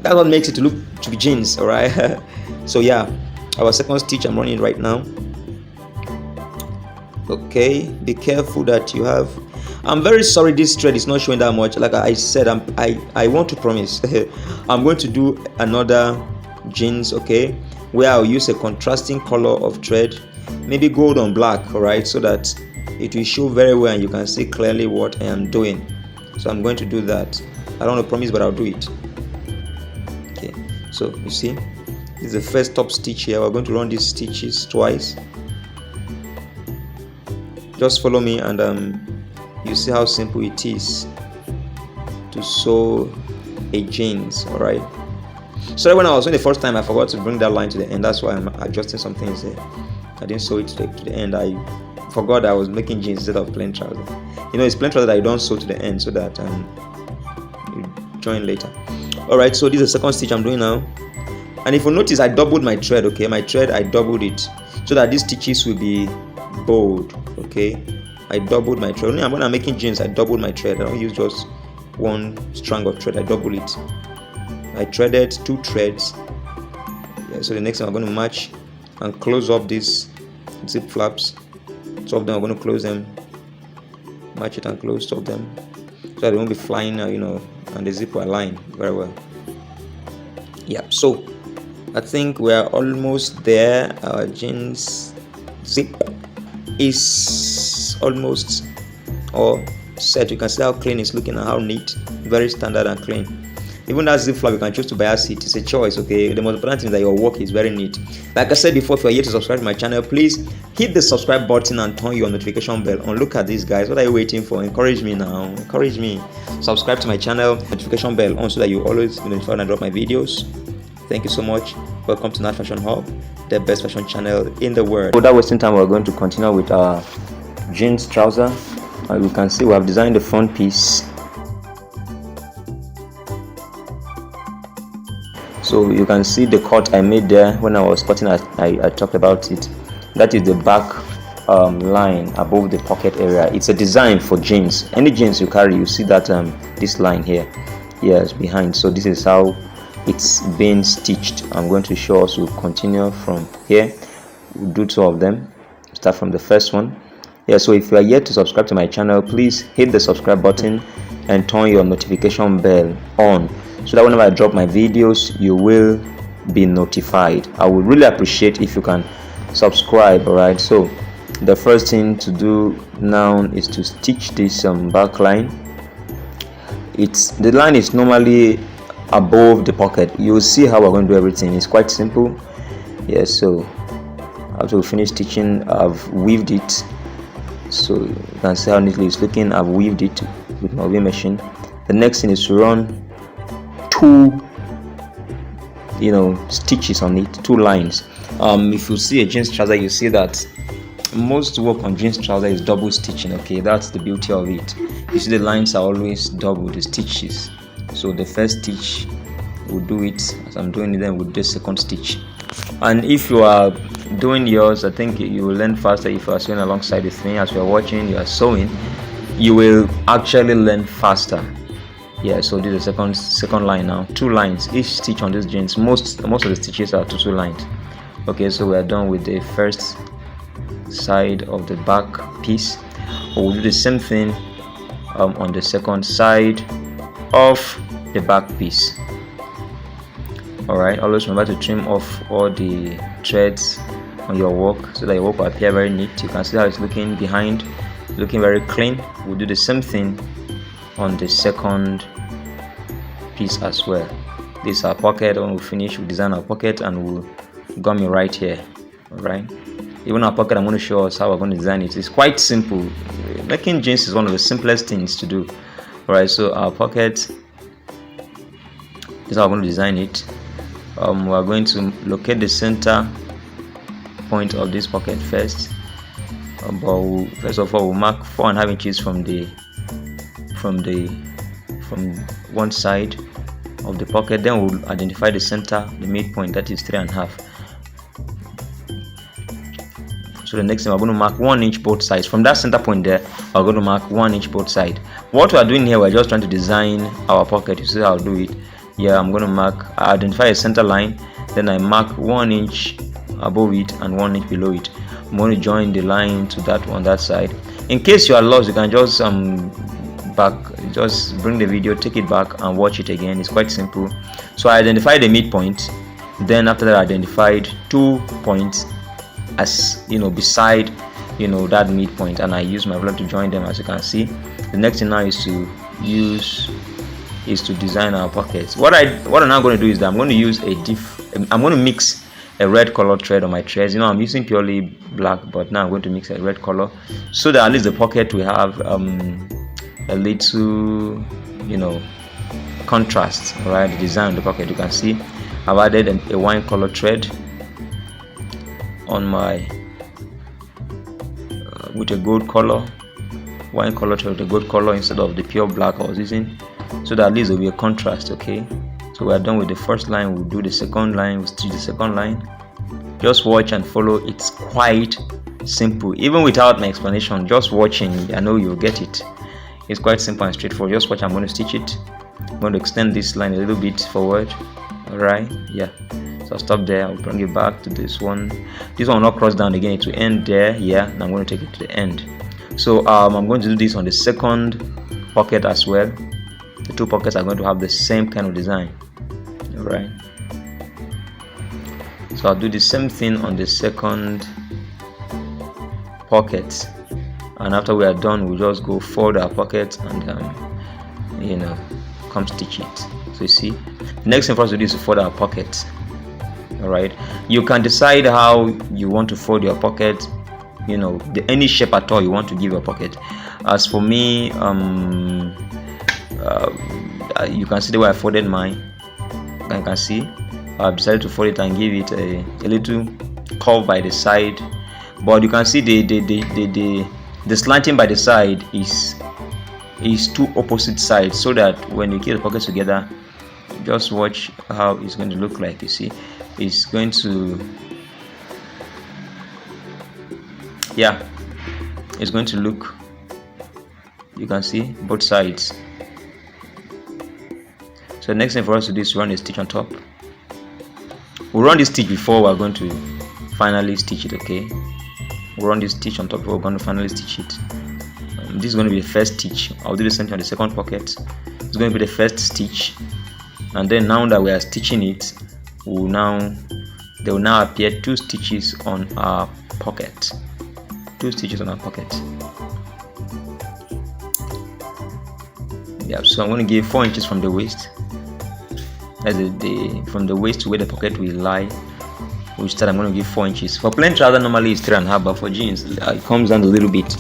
Speaker 1: That's what makes it to look to be jeans. All right. So yeah, our second stitch I'm running right now. Okay, be careful that you have. I'm very sorry this thread is not showing that much. Like I said, I want to promise I'm going to do another jeans, okay, where I'll use a contrasting color of thread, maybe gold on black, all right, so that it will show very well and you can see clearly what I am doing. So I'm going to do that. I don't want to promise, but I'll do it. Okay, so you see, this is the first top stitch here. We're going to run these stitches twice. Just follow me and you see how simple it is to sew a jeans. All right, so when I was doing the first time, I forgot to bring that line to the end. That's why I'm adjusting some things there. I didn't sew it to the end. I forgot I was making jeans instead of plain trousers. You know, it's plain trousers that you don't sew to the end so that you join later. All right, so this is the second stitch I'm doing now, and if you notice, I doubled my thread. Okay, my thread, I doubled it so that these stitches will be bold. Okay, I doubled my thread. When I'm making jeans, I doubled my thread. I don't use just one strand of thread. I double it. I threaded 2 threads. Yeah, so the next time I'm going to match and close up these zip flaps. 2 of them I'm going to close them, match it and close 2 of them, so that they won't be flying, you know, and the zip will align very well. Yeah, so I think we are almost there. Our jeans zip is almost all set. You can see how clean it's looking and how neat, very standard and clean. Even that zip flap, you can choose to bias it. It's a choice, okay? The most important thing is that your work is very neat. Like I said before, if you're yet to subscribe to my channel, please hit the subscribe button and turn your notification bell on. Look at these guys. What are you waiting for? Encourage me now. Encourage me. Subscribe to my channel, notification bell on, so that you always be notified when I drop my videos. Thank you so much. Welcome to Nat Fashion Hub, the best fashion channel in the world. Without wasting time, we're going to continue with our jeans trouser. You can see we have designed the front piece. So you can see the cut I made there when I was cutting. I talked about it. That is the back line above the pocket area. It's a design for jeans. Any jeans you carry, you see that this line here, yes, behind. So this is how it's been stitched. I'm going to show us. We'll continue from here. We'll do 2 of them. Start from the first one. Yeah, so if you are yet to subscribe to my channel, please hit the subscribe button and turn your notification bell on, so that whenever I drop my videos, you will be notified. I would really appreciate if you can subscribe. All right, so the first thing to do now is to stitch this back line. The line is normally above the pocket. You'll see how we're going to do everything. It's quite simple. Yeah, so after we finish stitching, I've weaved it, so you can see how neatly it's looking. I've weaved it with my weaving machine. The next thing is to run 2 stitches on it, 2 lines. If you see a jeans trouser, you see that most work on jeans trouser is double stitching. Okay, that's the beauty of it. You see the lines are always double, the stitches. So the first stitch, we'll do it as I'm doing it, then we'll do the second stitch. And if you are doing yours, I think you will learn faster. If you are sewing alongside with me as you are watching, you are sewing, you will actually learn faster. Yeah, so this is the second line now. 2 lines each stitch on these jeans. Most of the stitches are 2 lines. Okay, so we are done with the first side of the back piece. We'll do the same thing on the second side of the back piece. Alright, always remember to trim off all the threads on your work so that your work will appear very neat. You can see how it's looking behind, looking very clean. We'll do the same thing on the second piece as well. This is our pocket. When we finish, we'll design our pocket and we'll gum it right here. Alright, even our pocket, I'm going to show us how we're going to design it. It's quite simple. Making jeans is one of the simplest things to do. Alright, so our pocket, this is how we're going to design it. We're going to locate the center point of this pocket first. But first of all, we'll mark 4.5 inches from one side of the pocket. Then we'll identify the center, the midpoint, that is 3.5. So the next thing, we're going to mark 1 inch both sides. From that center point there, we're going to mark 1 inch both sides. What we are doing here, we're just trying to design our pocket. You see how I'll do it. Yeah, I'm going to identify a center line, then I mark 1 inch above it and 1 inch below it. I'm going to join the line to that on that side. In case you are lost, you can just just bring the video, take it back and watch it again. It's quite simple. So I identified the midpoint, then after that I identified 2 points as beside that midpoint, and I use my ruler to join them. As you can see, the next thing now is to design our pockets. What I'm now going to do is that I'm going to use I'm going to mix a red color thread on my threads. I'm using purely black, but now I'm going to mix a red color so that at least the pocket will have a little contrast. All right, the design of the pocket. You can see I've added a wine color thread on my with a gold color, wine color thread with a gold color instead of the pure black I was using, so that at least there will be a contrast. Okay, so we are done with the first line. We'll do the second line. We'll stitch the second line. Just watch and follow. It's quite simple, even without my explanation. Just watching, I know you'll get it. It's quite simple and straightforward. Just watch. I'm going to stitch it. I'm going to extend this line a little bit forward. All right, yeah. So I'll stop there. I'll bring it back to this one. This one will not cross down again. It will end there. Yeah, and I'm going to take it to the end. So I'm going to do this on the second pocket as well. The 2 pockets are going to have the same kind of design. All right. So I'll do the same thing on the second pocket, and after we are done, we'll just go fold our pocket and come stitch it. So you see, the next thing for us to do is to fold our pocket. All right, you can decide how you want to fold your pocket, any shape at all you want to give your pocket. As for me, you can see the way I folded mine. You can see I've decided to fold it and give it a little curve by the side, but you can see the slanting by the side is 2 opposite sides, so that when you keep the pockets together, just watch how it's going to look like. You see, it's going to, yeah, it's going to look, you can see both sides. So the next thing for us to do is run a stitch on top. We'll run this stitch before we're going to finally stitch it. Okay, we'll run this stitch on top before we're going to finally stitch it. This is going to be the first stitch. I'll do the same thing on the second pocket. It's going to be the first stitch, and then now that we are stitching it, there will now appear 2 stitches on our pocket. 2 stitches on our pocket. Yeah, so I'm going to give 4 inches from the waist. That's from the waist to where the pocket will lie. Which I'm going to give 4 inches. For plain trouser normally it's 3.5, but for jeans it comes down a little bit,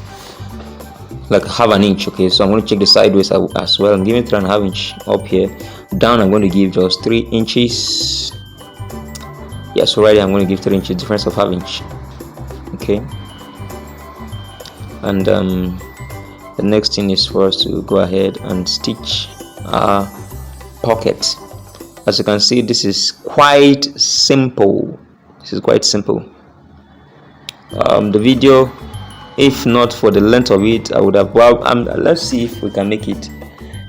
Speaker 1: like half an inch. Okay, so I'm going to check the sideways as well. I'm giving 3.5 inch up here. Down I'm going to give just 3 inches. Yes, already I'm going to give 3 inches, difference of half inch. Okay, and the next thing is for us to go ahead and stitch our pocket. As you can see, this is quite simple. This is quite simple. The video, if not for the length of it, I would have, let's see if we can make it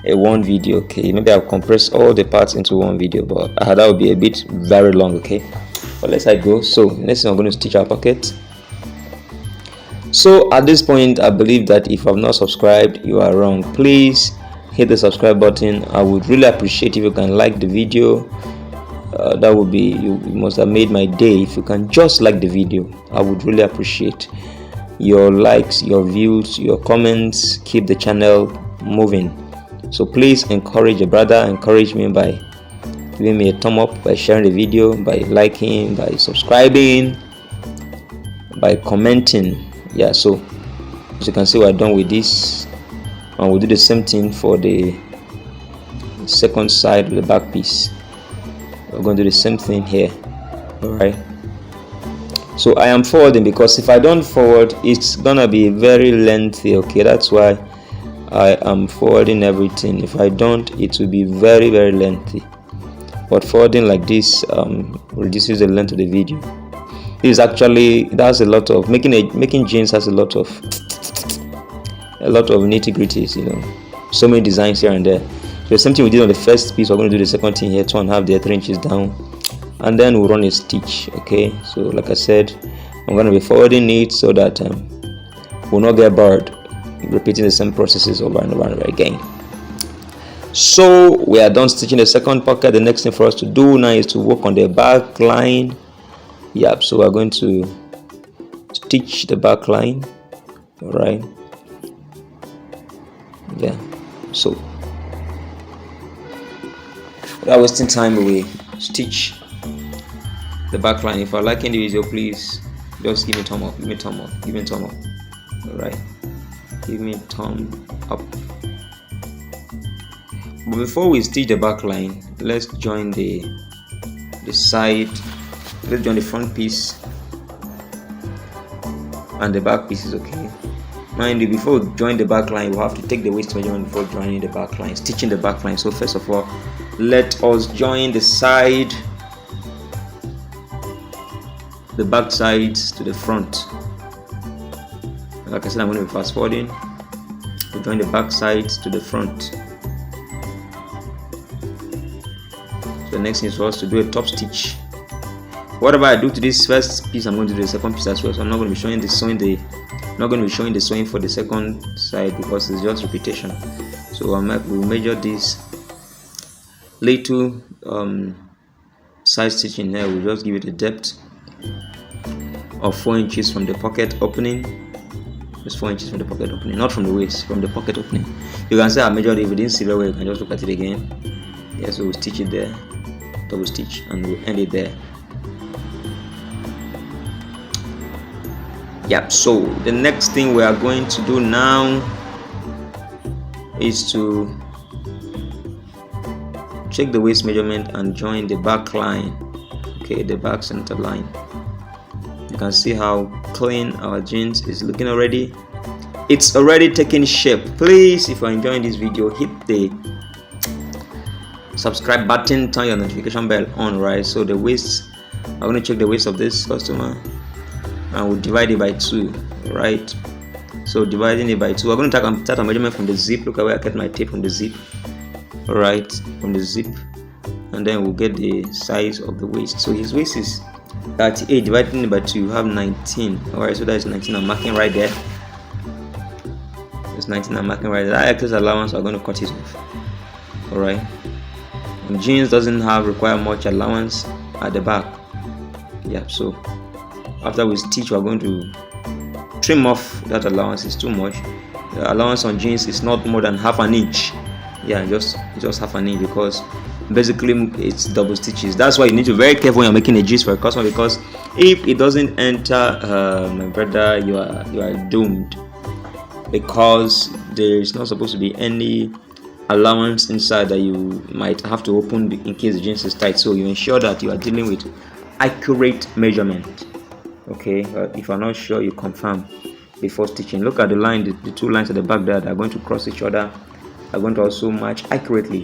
Speaker 1: a 1 video. Okay, maybe I'll compress all the parts into 1 video, but that would be a bit very long. Okay, but let's go. So next thing, I'm going to stitch our pocket. So at this point, I believe that if you have not subscribed, you are wrong. Please hit the subscribe button. I would really appreciate if you can like the video. That would be, you must have made my day if you can just like the video. I would really appreciate your likes, your views, your comments. Keep the channel moving. So please encourage a brother, encourage me by giving me a thumb up, by sharing the video, by liking, by subscribing, by commenting. Yeah, so as you can see, we're done with this, and we'll do the same thing for the second side of the back piece. We're going to do the same thing here. All right, so I am forwarding, because if I don't forward, it's gonna be very lengthy. Okay, that's why I am forwarding everything. If I don't, it will be very, very lengthy. But forwarding like this reduces the length of the video. This is actually, that's a lot of making jeans has a lot of nitty-gritties, so many designs here and there. So the same thing we did on the first piece, we're going to do the second thing here, 2.5 there, 3 inches down, and then we'll run a stitch. Okay, so like I said, I'm going to be forwarding it so that we'll not get bored repeating the same processes over and over and over again. So we are done stitching the second pocket. The next thing for us to do now is to work on the back line. Yep, so we're going to stitch the back line. All right, yeah, so without wasting time, we stitch the back line. If you're liking the video, please just give me a thumb up, give me a thumb up, give me a thumb up. All right, give me a thumb up. But before we stitch the back line, let's join the side, let's join the front piece and the back pieces. Okay, mind you, before we join the back line, we'll have to take the waist measurement before joining the back line, stitching the back line. So first of all, let us join the side, the back sides to the front. Like I said, I'm going to be fast forwarding. We'll join the back sides to the front. So the next thing is for us to do a top stitch. Whatever I do to this first piece, I'm going to do the second piece as well. So I'm not going to be showing the sewing, for the second side because it's just repetition. So we'll measure this little side stitching here. We'll just give it a depth of 4 inches from the pocket opening. Just 4 inches from the pocket opening, not from the waist, from the pocket opening. You can say I measured it. If you didn't see very well, you can just look at it again. Yeah, so we'll stitch it there, double stitch, and we'll end it there. Yep, so the next thing we are going to do now is to check the waist measurement and join the back line. Okay, the back center line. You can see how clean our jeans is looking already. It's already taking shape. Please, if you're enjoying this video, hit the subscribe button, turn your notification bell on. Right, so the waist, I'm going to check the waist of this customer and we'll divide it by 2. Right, so dividing it by 2, we're going to start a measurement from the zip. Look at where I kept my tape from the zip. All right, from the zip, and then we'll get the size of the waist. So his waist is 38, dividing it by 2, you have 19. All right, so that is 19. I'm marking right there. It's 19. I'm marking right there. That excess allowance, we're going to cut it off. All right, and jeans doesn't require much allowance at the back. Yeah, so after we stitch, we're going to trim off that allowance. It's too much. The allowance on jeans is not more than half an inch. Yeah, just half an inch, because basically it's double stitches. That's why you need to be very careful when you're making a jeans for a customer, because if it doesn't enter, my brother, you are doomed, because there is not supposed to be any allowance inside that you might have to open in case the jeans is tight. So you ensure that you are dealing with accurate measurement. Okay, if you're not sure, you confirm before stitching. Look at the line, the 2 lines at the back there, they're going to cross each other, are going to also match accurately.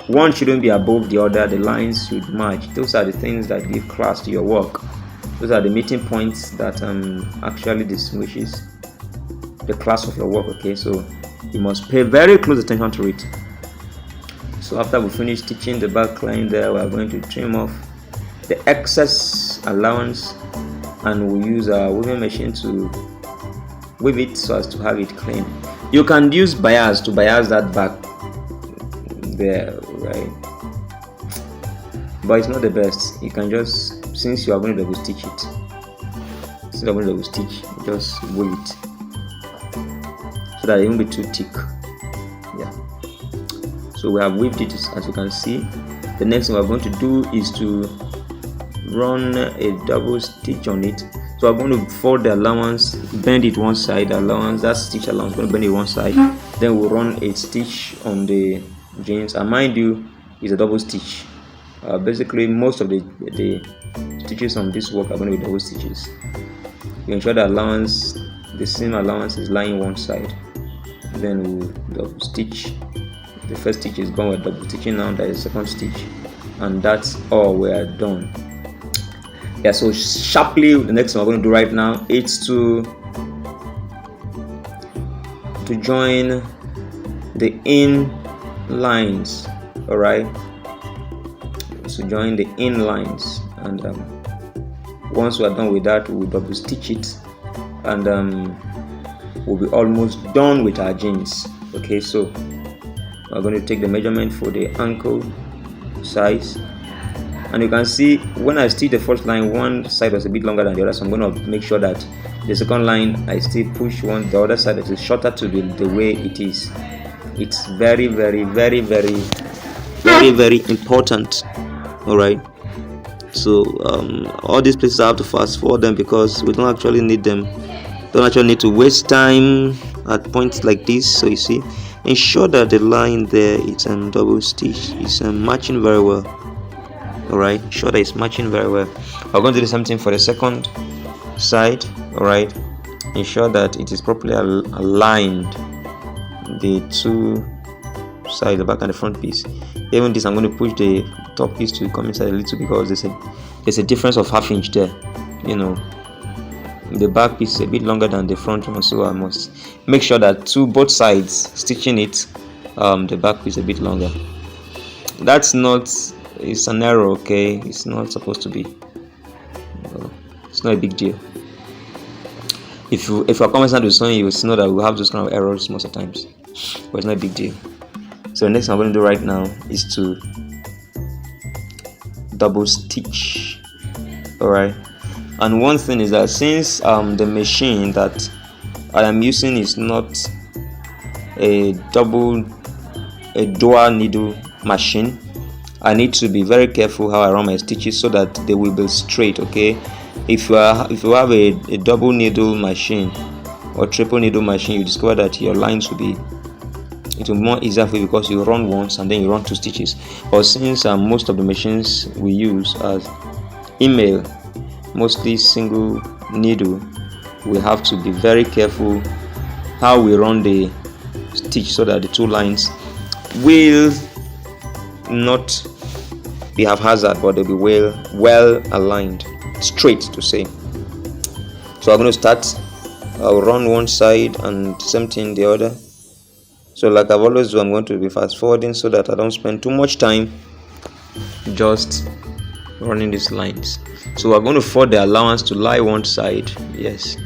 Speaker 1: One shouldn't be above the other, the lines should match. Those are the things that give class to your work. Those are the meeting points that actually distinguishes the class of your work. Okay, so you must pay very close attention to it. So after we finish stitching the back line there, we are going to trim off the excess allowance, and we'll use our weaving machine to weave it so as to have it clean. You can use bias to bias that back there, right? But it's not the best. You can just, since you are going to double stitch it, just weave it so that it won't be too thick. Yeah, so we have weaved it, as you can see. The next thing we're going to do is to run a double stitch on it. So I'm going to fold the allowance, bend it one side, allowance, that stitch allowance, going to bend it one side. Then we'll run a stitch on the jeans, and mind you, it's a double stitch. Basically, most of the stitches on this work are going to be double stitches. You ensure the allowance, the seam allowance is lying one side. Then we'll double stitch. The first stitch is gone, we're double stitching now. That is the second stitch, and that's all we are done. Yeah, so sharply, the next thing we're going to do right now is to join the in lines. All right, so join the in lines, and once we are done with that, we'll double stitch it, and we'll be almost done with our jeans. Okay, so we're going to take the measurement for the ankle size, and you can see when I stitch the first line, one side was a bit longer than the other, so I'm going to make sure that the second line I still push the other side that is shorter to the way it is. It's very important. All right, so all these places I have to fast forward them because we don't actually need them. Don't actually need to waste time at points like this. So you see, ensure that the line there is double stitch, is matching very well. All right, ensure that it's matching very well. We're going to do the same thing for the second side. All right, ensure that it is properly aligned, the two sides, the back and the front piece. Even this, I'm going to push the top piece to come inside a little because there's a difference of ½ inch there. You know, the back piece is a bit longer than the front one, so I must make sure that both sides stitching it, the back piece is a bit longer. That's not, it's an error. Okay, it's not supposed to be. It's not a big deal. If you're conversant with someone, you will know that we have those kind of errors most of the times, but it's not a big deal. So the next thing I'm going to do right now is to double stitch. All right, and one thing is that since the machine that I am using is not a dual needle machine, I need to be very careful how I run my stitches so that they will be straight. Okay, if you have a double needle machine or triple needle machine, you discover that your lines will be more easier for you because you run once and then you run 2 stitches. But since most of the machines we use as email, mostly single needle, we have to be very careful how we run the stitch so that the 2 lines will not be haphazard, but they'll be well aligned, straight to say. So I'm going to start. I'll run one side and same thing the other. So like I've always do, I'm going to be fast forwarding so that I don't spend too much time just running these lines. So we're going to forward the allowance to lie one side. Yes,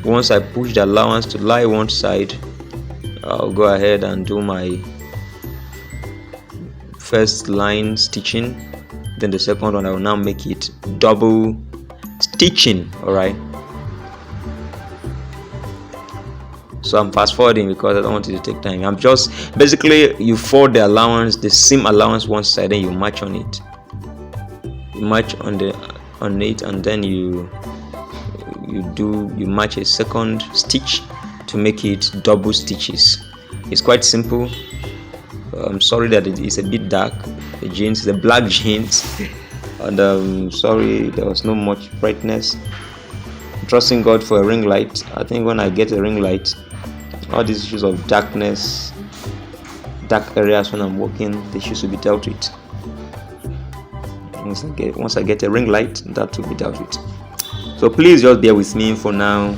Speaker 1: once I push the allowance to lie one side, I'll go ahead and do my first line stitching, then the second one I will now make it double stitching. All right, so I'm fast forwarding because I don't want it to take time. I'm just basically, you fold the allowance, the seam allowance one side, and you match on it. You match on it, and then you match a second stitch to make it double stitches. It's quite simple. I'm sorry that it is a bit dark. The jeans, the black jeans, and sorry there was no much brightness. I'm trusting God for a ring light. I think when I get a ring light, all these issues of darkness, dark areas when I'm working, the issues will be dealt with. Once I get a ring light, that will be dealt with. So please just bear with me for now,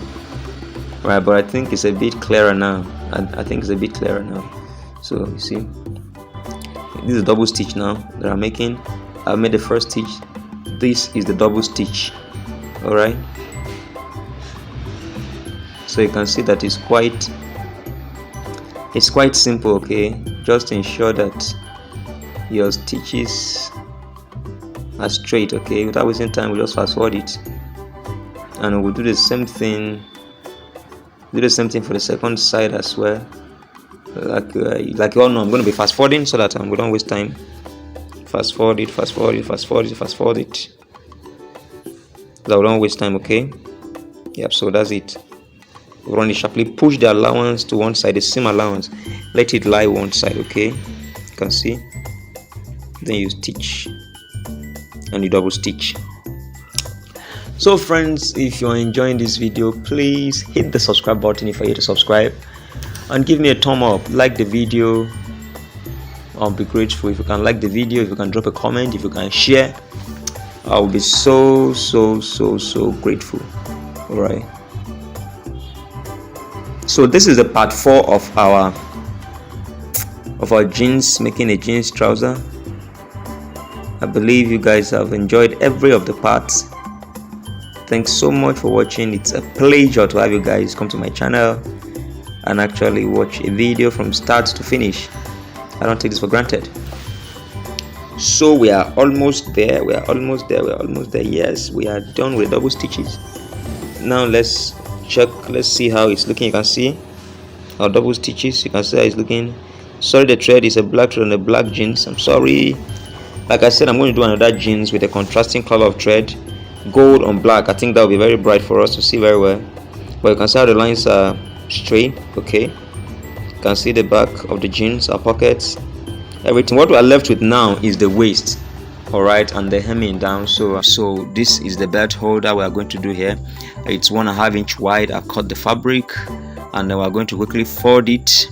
Speaker 1: right? But I think it's a bit clearer now. I think it's a bit clearer now. So you see, this is a double stitch now that I'm making. I've made the first stitch. This is the double stitch. All right. So you can see that it's quite simple. Okay, just ensure that your stitches are straight. Okay, without wasting time, we just fast forward it, and we'll do the same thing. Do the same thing for the second side as well. Like you all know, I'm going to be fast forwarding so that we don't waste time. Fast forward it, fast forward it, fast forward it, fast forward it. So we don't waste time. Okay. Yep. So that's it. Run it sharply. Push the allowance to one side, the seam allowance. Let it lie one side. Okay. You can see. Then you stitch and you double stitch. So friends, if you're enjoying this video, please hit the subscribe button if you're here to subscribe, and give me a thumb up. Like the video. I'll be grateful if you can like the video, if you can drop a comment, if you can share. I'll be so grateful. All right, so this is the part 4 of our of our jeans, making a jeans trouser. I believe you guys have enjoyed every of the parts. Thanks so much for watching. It's a pleasure to have you guys come to my channel and actually watch a video from start to finish. I don't take this for granted. So we are almost there. Yes, we are done with double stitches. Now let's check, let's see how it's looking. You can see our double stitches. You can see how it's looking. Sorry, the thread is a black thread on a black jeans. I'm sorry. Like I said, I'm going to do another jeans with a contrasting color of thread, gold on black. I think that will be very bright for us to see very well. But you can see how the lines are straight. Okay, you can see the back of the jeans, our pockets, everything. What we are left with now is the waist, all right, and the hemming down. So this is the belt holder we are going to do here. It's 1.5 inch wide. I've cut the fabric, and then we're going to quickly fold it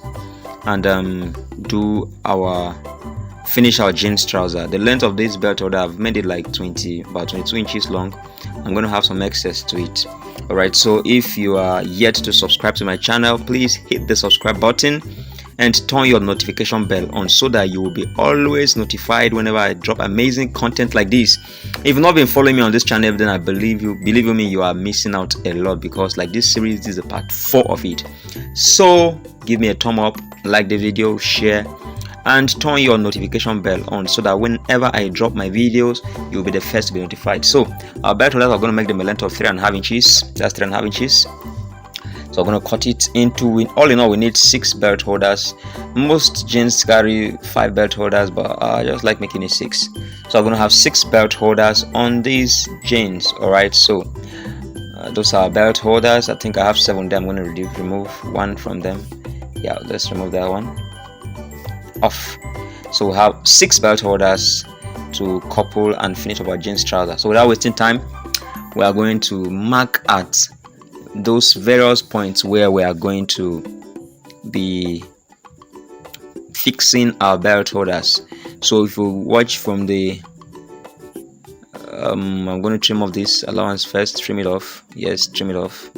Speaker 1: and finish our jeans trouser. The length of this belt holder, I've made it like about 22 inches long. I'm going to have some excess to it. All right, so if you are yet to subscribe to my channel, please hit the subscribe button and turn your notification bell on so that you will be always notified whenever I drop amazing content like this. If you've not been following me on this channel, then I believe me, you are missing out a lot, because like this series, this is a part 4 of it. So give me a thumb up, like the video, share, and turn your notification bell on so that whenever I drop my videos, you'll be the first to be notified. So our belt holders are going to make them a length of 3.5 inches. That's 3.5 inches. So I'm going to cut it into, all in all, we need 6 belt holders. Most jeans carry 5 belt holders, but I just like making it 6. So I'm going to have 6 belt holders on these jeans. All right, so those are belt holders. I think I have 7 there. I'm going to remove one from them. Yeah, let's remove that one off. So we have 6 belt holders to couple and finish our jeans trouser. So without wasting time, we are going to mark at those various points where we are going to be fixing our belt holders. So if you watch from the I'm going to trim off this allowance first. Trim it off. Yes, trim it off.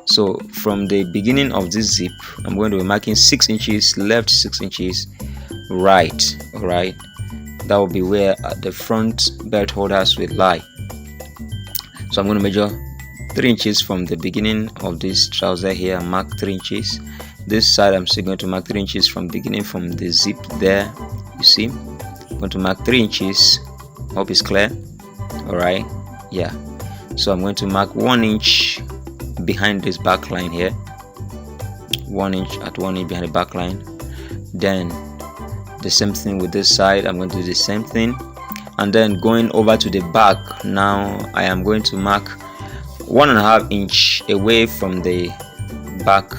Speaker 1: So from the beginning of this zip, I'm going to be marking 6 inches left, 6 inches right. All right, that will be where the front belt holders will lie. So I'm going to measure 3 inches from the beginning of this trouser here. Mark 3 inches. This side I'm still going to mark 3 inches from beginning from the zip there. You see, I'm going to mark 3 inches. Hope it's clear. All right, yeah. So I'm going to mark 1 inch behind this back line here. 1 inch at 1 inch behind the back line. Then the same thing with this side. I'm going to do the same thing, and then going over to the back. Now I am going to mark 1.5 inch away from the back,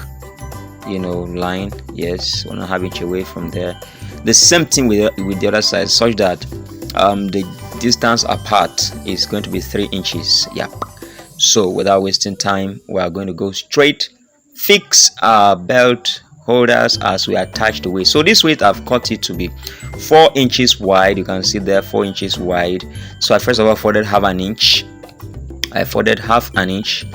Speaker 1: line. Yes, 1.5 inch away from there. The same thing with the other side, such that the distance apart is going to be 3 inches. Yep. So without wasting time, we are going to go straight, fix our belt holders as we attach the waist. So this waist, I've cut it to be 4 inches wide. You can see there, 4 inches wide. So I first of all folded half an inch. I folded half an inch.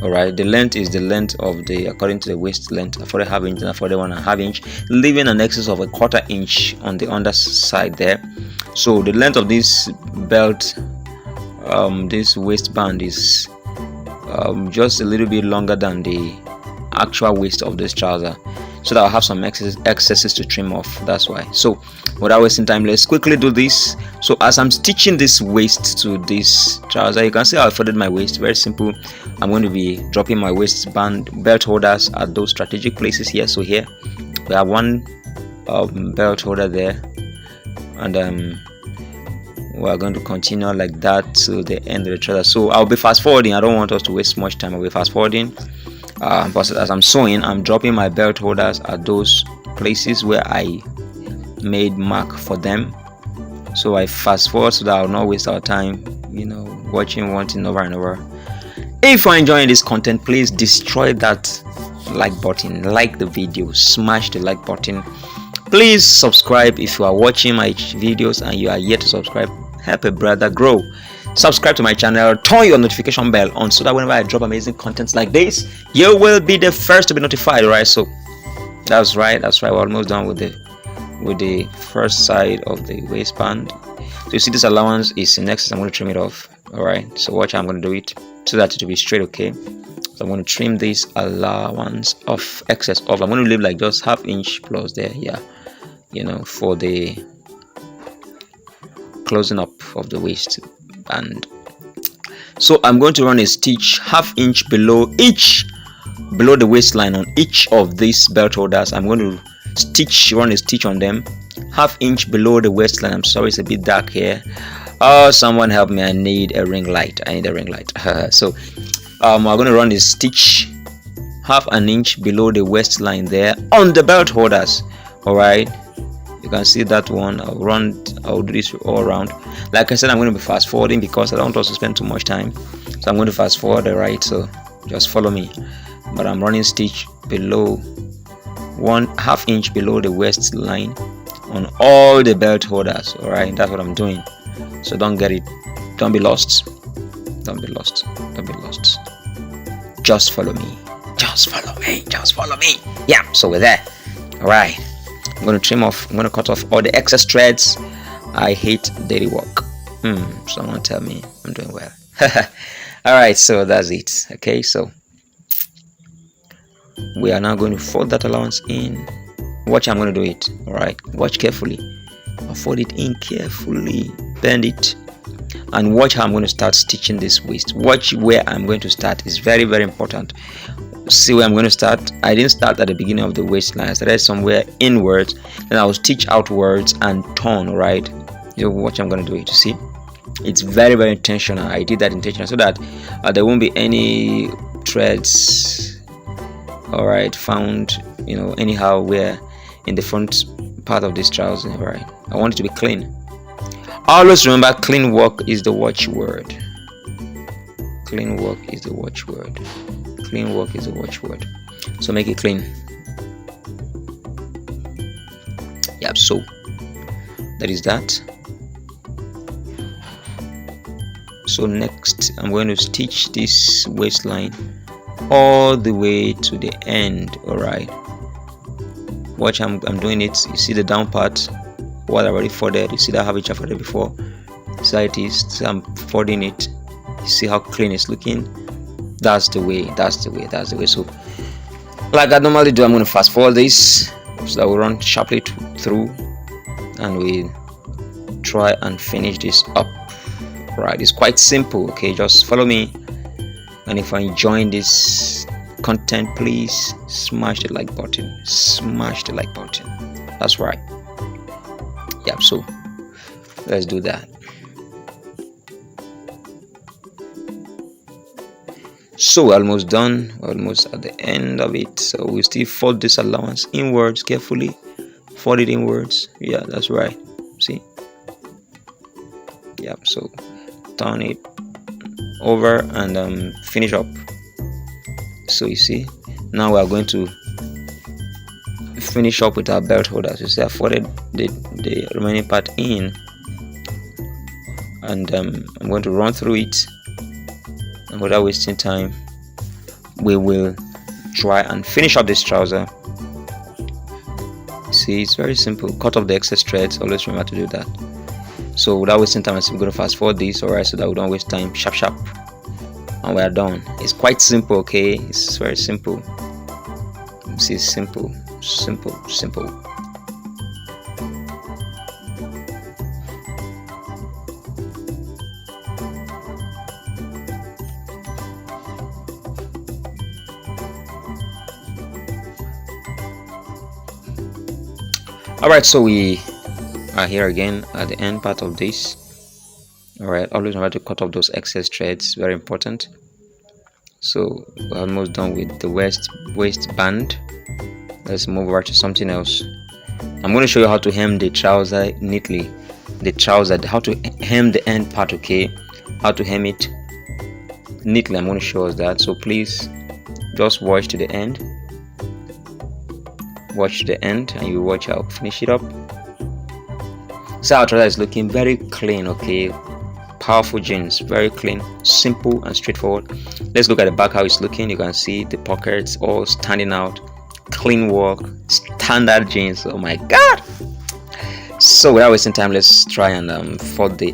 Speaker 1: All right, the length is the length of the, according to the waist length. I folded half inch and I folded 1.5 inch, leaving an excess of 1/4 inch on the underside there. So the length of this belt, this waistband is just a little bit longer than the actual waist of this trouser, so that I'll have some excesses to trim off. That's why. So without wasting time, let's quickly do this. So as I'm stitching this waist to this trouser, you can see how I folded my waist. Very simple. I'm going to be dropping my waistband belt holders at those strategic places here. So here we have one belt holder there, and we are going to continue like that to the end of the trouser. So I'll be fast forwarding. I don't want us to waste much time. I'll be fast forwarding, but as I'm sewing, I'm dropping my belt holders at those places where I made mark for them. So I fast forward so that I'll not waste our time, watching one thing over and over. If you're enjoying this content, please destroy that like button, like the video, smash the like button. Please subscribe if you are watching my videos and you are yet to subscribe. Help a brother grow. Subscribe to my channel, turn your notification bell on so that whenever I drop amazing contents like this, you will be the first to be notified. Alright, so
Speaker 2: That's right, we're almost done with the first side of the waistband. So you see this allowance is in excess. I'm going to trim it off. All right, so watch how I'm going to do it so that it will be straight. Okay, so I'm going to trim this allowance of excess off. I'm going to leave like just ½ inch plus there, yeah, for the closing up of the waistband. So I'm going to run a stitch ½ inch below the waistline on each of these belt holders. I'm going to run a stitch on them ½ inch below the waistline. I'm sorry, it's a bit dark here. Oh, someone help me, I need a ring light. So I'm going to run a stitch ½ an inch below the waistline there on the belt holders. All right, you can see that one. I'll do this all around. Like I said, I'm going to be fast forwarding because I don't want to spend too much time, so I'm going to fast forward. All right, so just follow me. But I'm running stitch below ½ inch below the waistline on all the belt holders. All right, that's what I'm doing. So don't be lost. Just follow me. Yeah, so we're there. All right, I'm going to cut off all the excess threads. I hate dirty work. Someone tell me I'm doing well. All right, so that's it. Okay, so we are now going to fold that allowance in. Watch how I'm going to do it. All right, watch carefully. I'll fold it in carefully, bend it, and watch how I'm going to start stitching this waist. Watch where I'm going to start. It's very, very important. See where I'm going to start. I didn't start at the beginning of the waistline. I started somewhere inwards, then I'll stitch outwards and turn. Right, watch I'm going to do it. You see, it's very, very intentional. I did that intentional so that there won't be any threads, all right, found anyhow where in the front part of this trouser. All right, I want it to be clean. Always remember, clean work is the watchword. So make it clean. Yep, so that is that. So next I'm going to stitch this waistline all the way to the end. All right, watch I'm doing it. You see the down part, what I already folded. You see that I have it folded before. So it is. So I'm folding it. You see how clean it's looking. That's the way. So like I normally do, I'm going to fast forward this so that we run sharply through and we try and finish this up. Right, it's quite simple. Okay, just follow me, and if you're enjoying this content, please smash the like button. That's right. Yeah, so let's do that. So we're almost done, almost at the end of it. So we still fold this allowance inwards carefully. Fold it inwards. Yeah, that's right. See? Yeah, so turn it over and finish up. So you see, now we are going to finish up with our belt holders. You see, I folded the remaining part in, and I'm going to run through it, and without wasting time we will try and finish up this trouser. See, it's very simple. Cut off the excess threads. Always remember to do that. So without wasting time, I'm going to fast forward this, alright, so that we don't waste time. Sharp, and we are done. It's quite simple. Okay, it's very simple. See, simple. Alright, so we are here again at the end part of this. Alright, always remember to cut off those excess threads, very important. So we're almost done with the waistband. Let's move over to something else. I'm going to show you how to hem the trouser neatly. How to hem the end part. Okay, how to hem it neatly. I'm going to show us that, so please just watch to the end. And you watch how I'll finish it up. So our trouser is looking very clean. Okay, powerful jeans, very clean, simple and straightforward. Let's look at the back, how it's looking. You can see the pockets all standing out, clean work, standard jeans. Oh my god. So without wasting time, let's try and fold the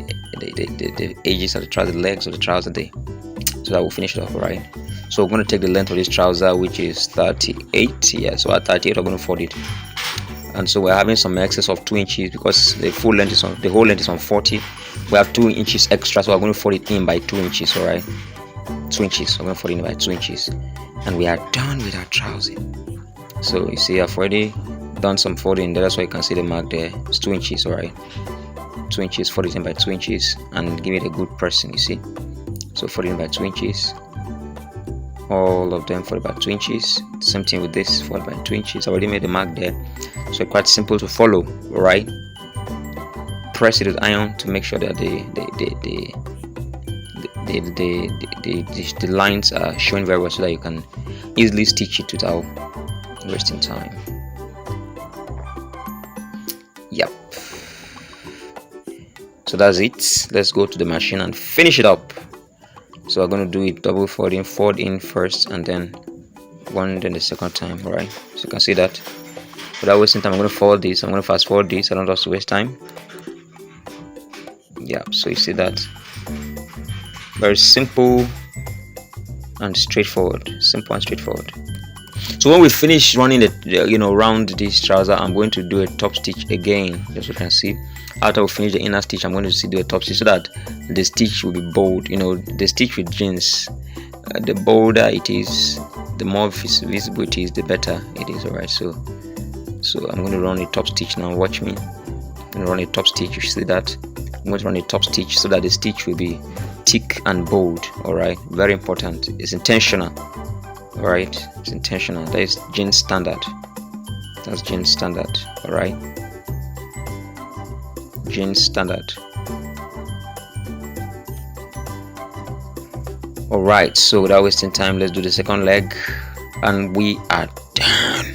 Speaker 2: edges of the trouser, the legs of the trouser there, so that we'll finish it off. Right, so we're going to take the length of this trouser, which is 38. Yeah, so at 38 we're going to fold it, and so we're having some excess of 2 inches because the whole length is on 40. We have 2 inches extra, so we're going to fold it in by 2 inches. All right, 2 inches. We're going to fold it in by 2 inches, and we are done with our trouser. So you see, I've already done some folding there. That's why you can see the mark there. It's 2 inches. All right, 2 inches, fold it in by 2 inches, and give it a good pressing. You see, so fold it in by 2 inches. All of them fold by 2 inches. Same thing with this, fold by 2 inches. I already made the mark there, so quite simple to follow. All right, press it with iron to make sure that the lines are showing very well, so that you can easily stitch it without wasting time. Yep, so that's it. Let's go to the machine and finish it up. So I'm going to do it double folding, fold in first and then one, then the second time. All right, so you can see that without wasting time, I'm going to fold this. I'm going to fast forward this. I don't have to waste time. Yeah, so you see that, very simple and straightforward. Simple and straightforward. So when we finish running the round this trouser, I'm going to do a top stitch again, just so you can see. After we finish the inner stitch, I'm going to do a top stitch so that the stitch will be bold. The stitch with jeans, the bolder it is, the more visible it is, the better it is. All right, so I'm going to run a top stitch now. Watch me. I'm going to run a top stitch. You see that? I'm going to run a top stitch so that the stitch will be thick and bold. All right, very important. It's intentional. All right, it's intentional. That is jeans standard. That's jeans standard. All right, jeans standard. All right, so without wasting time, let's do the second leg, and we are done.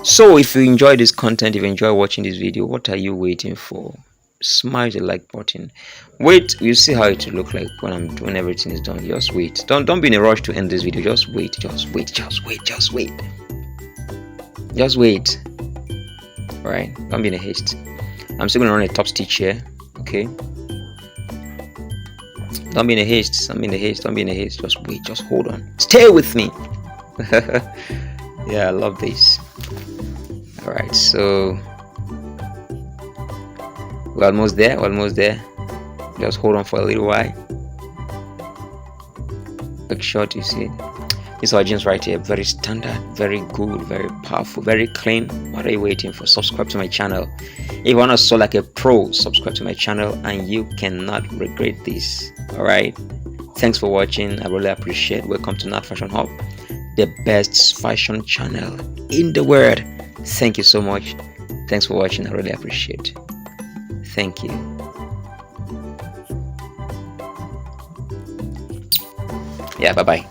Speaker 2: So if you enjoy this content, if you enjoy watching this video, what are you waiting for? Smash the like button. Wait, you see how it will look like when everything is done. Just wait. Don't be in a rush to end this video. Just wait. Just wait. All right, don't be in a haste. I'm still gonna run a top stitch here. Okay, don't be in a haste. Don't be in a haste. Just wait. Just hold on. Stay with me. Yeah, I love this. All right, so we're almost there. Just hold on for a little while. Quick shot. You see, these are jeans right here. Very standard, very good, very powerful, very clean. What are you waiting for? Subscribe to my channel. If you want to sew like a pro, subscribe to my channel and you cannot regret this. All right, thanks for watching. I really appreciate. Welcome to Nat Fashion Hub, the best fashion channel in the world. Thank you so much. Thanks for watching. I really appreciate. Thank you. Yeah, bye.